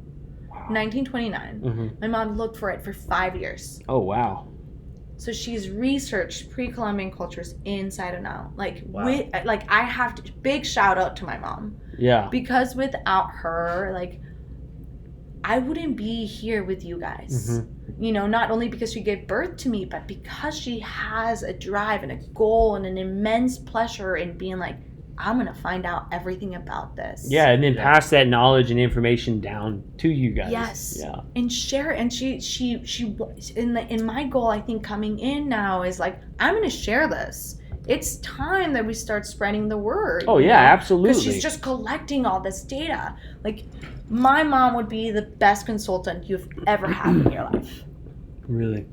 1929. My mom looked for it for 5 years. Oh, wow. So she's researched pre-Columbian cultures inside and out. Like, Wow. I have to, big shout out to my mom. Yeah. Because without her, like, I wouldn't be here with you guys. You know, not only because she gave birth to me, but because she has a drive and a goal and an immense pleasure in being like, I'm going to find out everything about this. Yeah, and then pass that knowledge and information down to you guys. Yes. Yeah. And share it. And she in my goal, I think coming in now is like, I'm going to share this. It's time that we start spreading the word. Oh, yeah, absolutely. Because she's just collecting all this data. Like, my mom would be the best consultant you've ever had in your life. Really?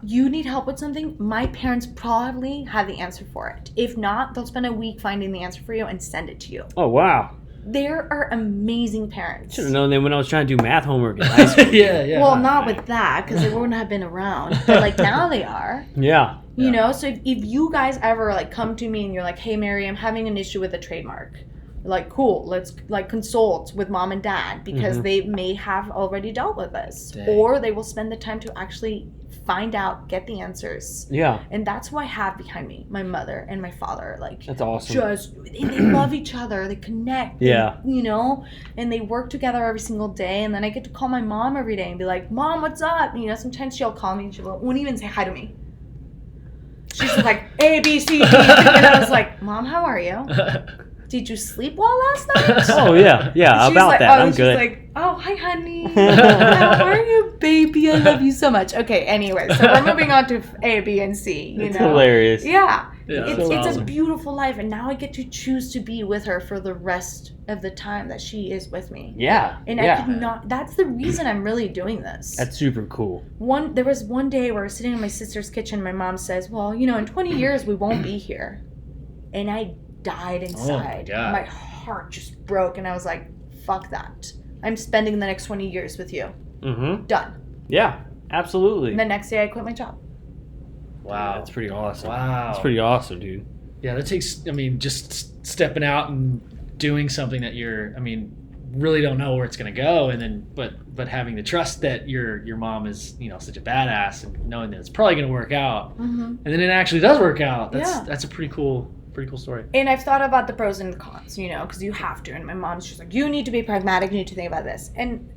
you need help with something, my parents probably have the answer for it. If not, they'll spend a week finding the answer for you and send it to you. Oh, wow. There are amazing parents. Should have known that when I was trying to do math homework in high school. Yeah. Well, not with that, because they wouldn't have been around. But, like, now they are. Yeah. You know? So if you guys ever, like, come to me and you're like, hey, Mary, I'm having an issue with a trademark. Like, cool, let's, like, consult with mom and dad, because they may have already dealt with this. Dang. Or they will spend the time to actually find out, get the answers. Yeah. And that's who I have behind me, my mother and my father. Like, That's awesome. they love each other, they connect. Yeah. You know, and they work together every single day. And then I get to call my mom every day and be like, Mom, what's up? You know, sometimes she'll call me and she won't even say hi to me. She's just like, A, B, C, D. And I was like, Mom, how are you? Did you sleep well last night? Oh, yeah. Yeah, She's about like, that. oh, I'm she's good. like, oh, hi, honey. How are you, baby? I love you so much. Okay, anyway, so we're moving on to A, B, and C. You It's know? hilarious. Yeah. Yeah, It's awesome. a beautiful life, and now I get to choose to be with her for the rest of the time that she is with me. Yeah. And yeah. I could not. That's the reason I'm really doing this. That's super cool. There was one day where I was sitting in my sister's kitchen. My mom says, "Well, you know, in 20 years we won't be here," and I died inside. God. My heart just broke, and I was like, "Fuck that! I'm spending the next 20 years with you." Mm-hmm. Done. Yeah, absolutely. And the next day I quit my job. Wow. That's pretty awesome. Wow. That's pretty awesome, dude. Yeah, that takes, I mean, just stepping out and doing something that really don't know where it's going to go. And then, but having the trust that your mom is, you know, such a badass, and knowing that it's probably going to work out. Mm-hmm. And then it actually does work out. Yeah. That's a pretty cool story. And I've thought about the pros and the cons, you know, because you have to. And my mom's just like, you need to be pragmatic, you need to think about this. And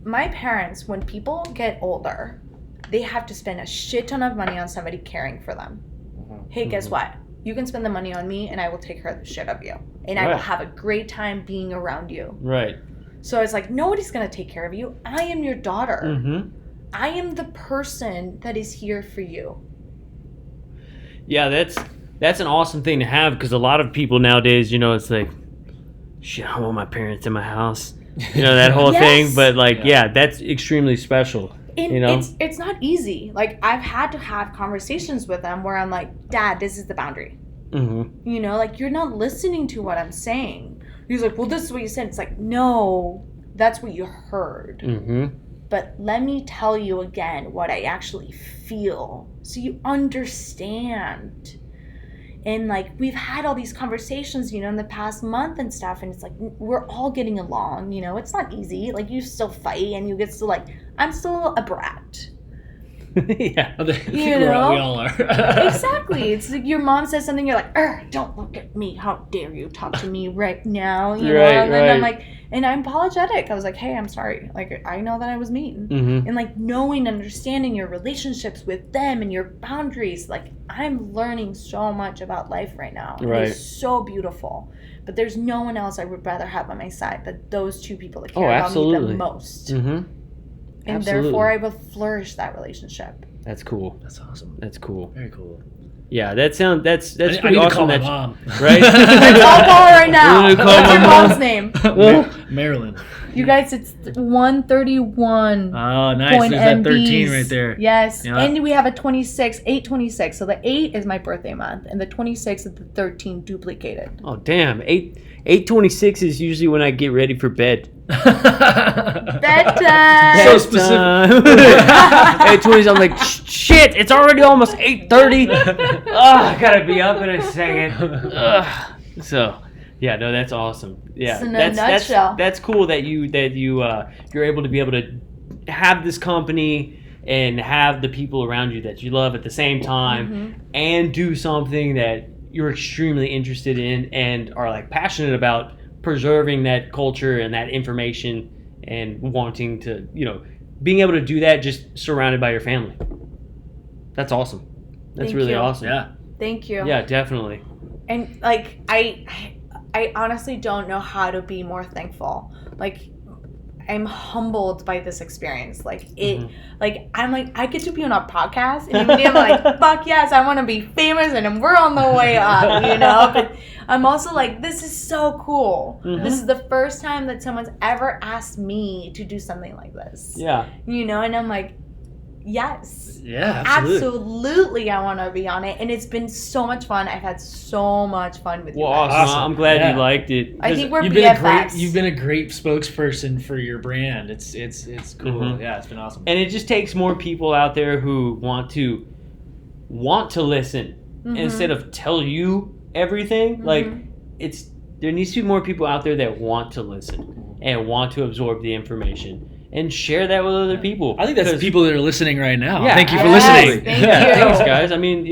my parents, when people get older, they have to spend a shit ton of money on somebody caring for them. Hey, guess what? You can spend the money on me and I will take care of the shit of you. And I will Right. have a great time being around you. Right. So it's like, nobody's going to take care of you. I am your daughter. Mm-hmm. I am the person that is here for you. Yeah, that's an awesome thing to have, because a lot of people nowadays, you know, it's like, shit, I want my parents in my house. You know, that whole Yes. thing. But like, Yeah. yeah, that's extremely special. And You know? it's not easy. Like, I've had to have conversations with them where I'm like, Dad, this is the boundary. Mm-hmm. You know, like, you're not listening to what I'm saying. He's like, well, this is what you said. It's like, no, that's what you heard. Mm-hmm. But let me tell you again what I actually feel so you understand. And, like, we've had all these conversations, you know, in the past month and stuff, and it's like, we're all getting along, you know. It's not easy. Like, you still fight, and you get to, like, I'm still a brat. Yeah. I think You we know? all are. Exactly. It's like your mom says something, you're like, don't look at me. How dare you talk to me right now? You know? Right, And then I'm right. like, and I'm apologetic. I was like, hey, I'm sorry. Like, I know that I was mean. Mm-hmm. And, like, knowing, understanding your relationships with them and your boundaries. Like, I'm learning so much about life right now. And Right. it's so beautiful. But there's no one else I would rather have by my side but those two people that care Oh, about me absolutely. the most. Mm-hmm. And Absolutely. therefore, I will flourish that relationship. That's cool. That's awesome. That's cool. Very cool. Yeah, that's I pretty need to awesome. call my that mom. Right? I'll call her right now. We're gonna What's call your my mom's name? Maryland. You guys, it's 131. Oh, nice. Point There's that 13 MBs. right there. Yes. Yeah. And we have a 26, 826. So the 8 is my birthday month, and the 26 is the 13 duplicated. Oh, damn. 8:26 is usually when I get ready for bed. Bedtime! So specific. 8:20, I'm like, shit, it's already almost 8:30. I gotta be up in a second. So, yeah, no, that's awesome. Yeah, So in a nutshell. that's cool that you're able to have this company and have the people around you that you love at the same time, and do something that you're extremely interested in and are like passionate about preserving that culture and that information, and wanting to, you know, being able to do that just surrounded by your family. That's awesome. That's Thank really you. awesome. Yeah. Thank you. Yeah, definitely. And, like, I honestly don't know how to be more thankful. Like, I'm humbled by this experience. Like, like, I'm like, I get to be on a podcast, and I'm like, fuck yes, I want to be famous, and we're on the way up, you know? But I'm also like, this is so cool. This is the first time that someone's ever asked me to do something like this. Yeah. You know, and I'm like, Yes. Yeah, absolutely. Absolutely, I want to be on it, and it's been so much fun. I've had so much fun with you Well, guys. awesome. I'm glad you liked it. I think we're You've BFFs. been a great spokesperson for your brand. It's cool. Mhm. Yeah, it's been awesome. And it just takes more people out there who want to listen instead of tell you everything. Like there needs to be more people out there that want to listen and want to absorb the information and share that with other people. I think that's the people that are listening right now. Yeah, Thank you for yes, listening. thank Yeah, you. thanks, guys. I mean,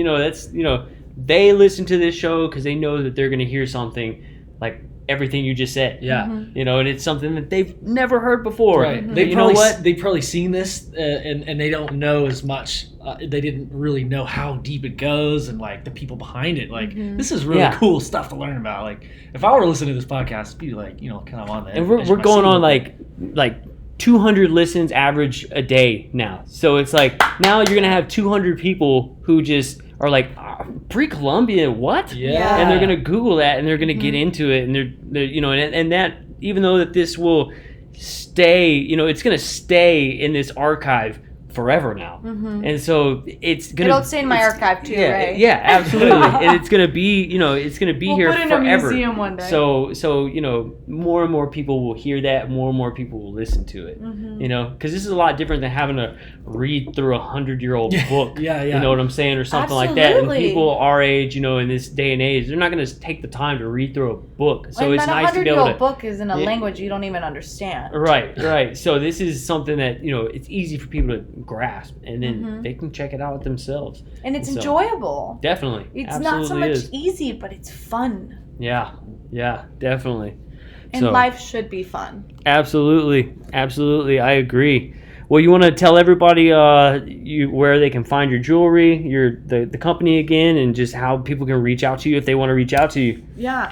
they listen to this show because they know that they're going to hear something like everything you just said. Yeah. Mm-hmm. And it's something that they've never heard before. Right. Mhm. They've probably seen this and they don't know as much. They didn't really know how deep it goes and like the people behind it. Like this is really cool stuff to learn about. Like if I were to listen to this podcast, it'd be like kind of on there. And we're going on like 200 listens average a day now. So it's like now you're gonna have 200 people who just are like Pre-Columbian what? Yeah. And they're gonna Google that and they're gonna get into it and they're and that even though that this will stay, it's gonna stay in this archive forever now. And so it'll stay in my archive too, right? Yeah, absolutely. And it's gonna be it's gonna be here put it in forever. a museum one day. So more and more people will hear that, more and more people will listen to it. Because this is a lot different than having to read through 100-year-old book. Yeah. You know what I'm saying, or something like that. And Absolutely. people our age, in this day and age, they're not gonna take the time to read through a book. So and it's that nice to be able to. 100-year-old book is in a language you don't even understand. Right. So this is something that it's easy for people to grasp, and then they can check it out themselves. And it's So, enjoyable. Definitely, It's absolutely not so much is. easy, but it's fun. Yeah, definitely. And So, life should be fun. absolutely, I agree. Well, you want to tell everybody where they can find your jewelry, the company again, and just how people can reach out to you if they want to reach out to you. Yeah.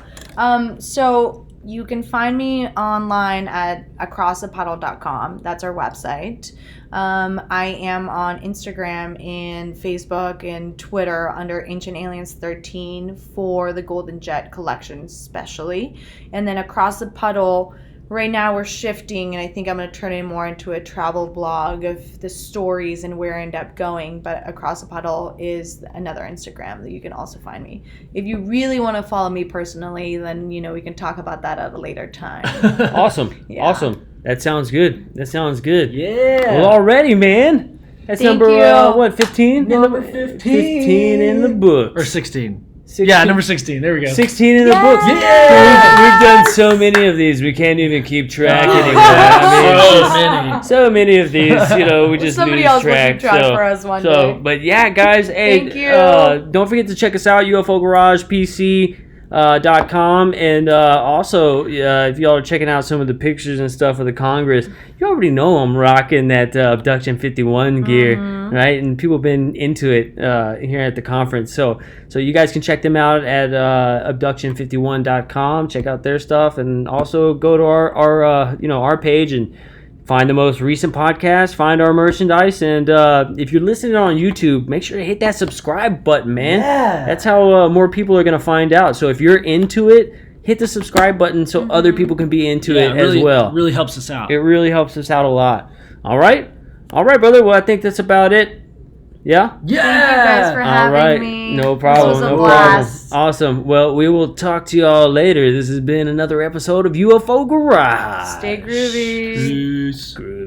So you can find me online at acrossthepuddle.com. That's our website. I am on Instagram and Facebook and Twitter under Ancient Aliens 13 for the Golden Jet collection especially. And then Across the Puddle, right now we're shifting, and I think I'm going to turn it more into a travel blog of the stories and where I end up going. But Across the Puddle is another Instagram that you can also find me. If you really want to follow me personally, then, we can talk about that at a later time. Awesome. Yeah. Awesome. That sounds good. Yeah. Well, already, man. That's Thank number, you. 15? Number 15. 15 in the book. Or 16. 16. Yeah, number 16. There we go. 16 in the book. Yeah. We've done so many of these, we can't even keep track anymore. I mean, so many of these, we just Somebody lose else will track. keep track for us one day. But yeah, guys, hey, Thank you. Don't forget to check us out, UFO Garage PC. .com, and also if y'all are checking out some of the pictures and stuff of the Congress, you already know I'm rocking that Abduction 51 gear, right? And people have been into it here at the conference, so you guys can check them out at abduction51.com. Check out their stuff, and also go to our page and find the most recent podcast, find our merchandise, and if you're listening on YouTube, make sure to hit that subscribe button, man. Yeah. That's how more people are going to find out. So if you're into it, hit the subscribe button so other people can be into it as well. It really helps us out. It really helps us out a lot. All right, brother. Well, I think that's about it. Yeah? Thank you guys for All having right. me. No problem. This was a No blast. problem. Awesome. Well, we will talk to y'all later. This has been another episode of UFO Garage. Stay groovy. Peace. Groovy.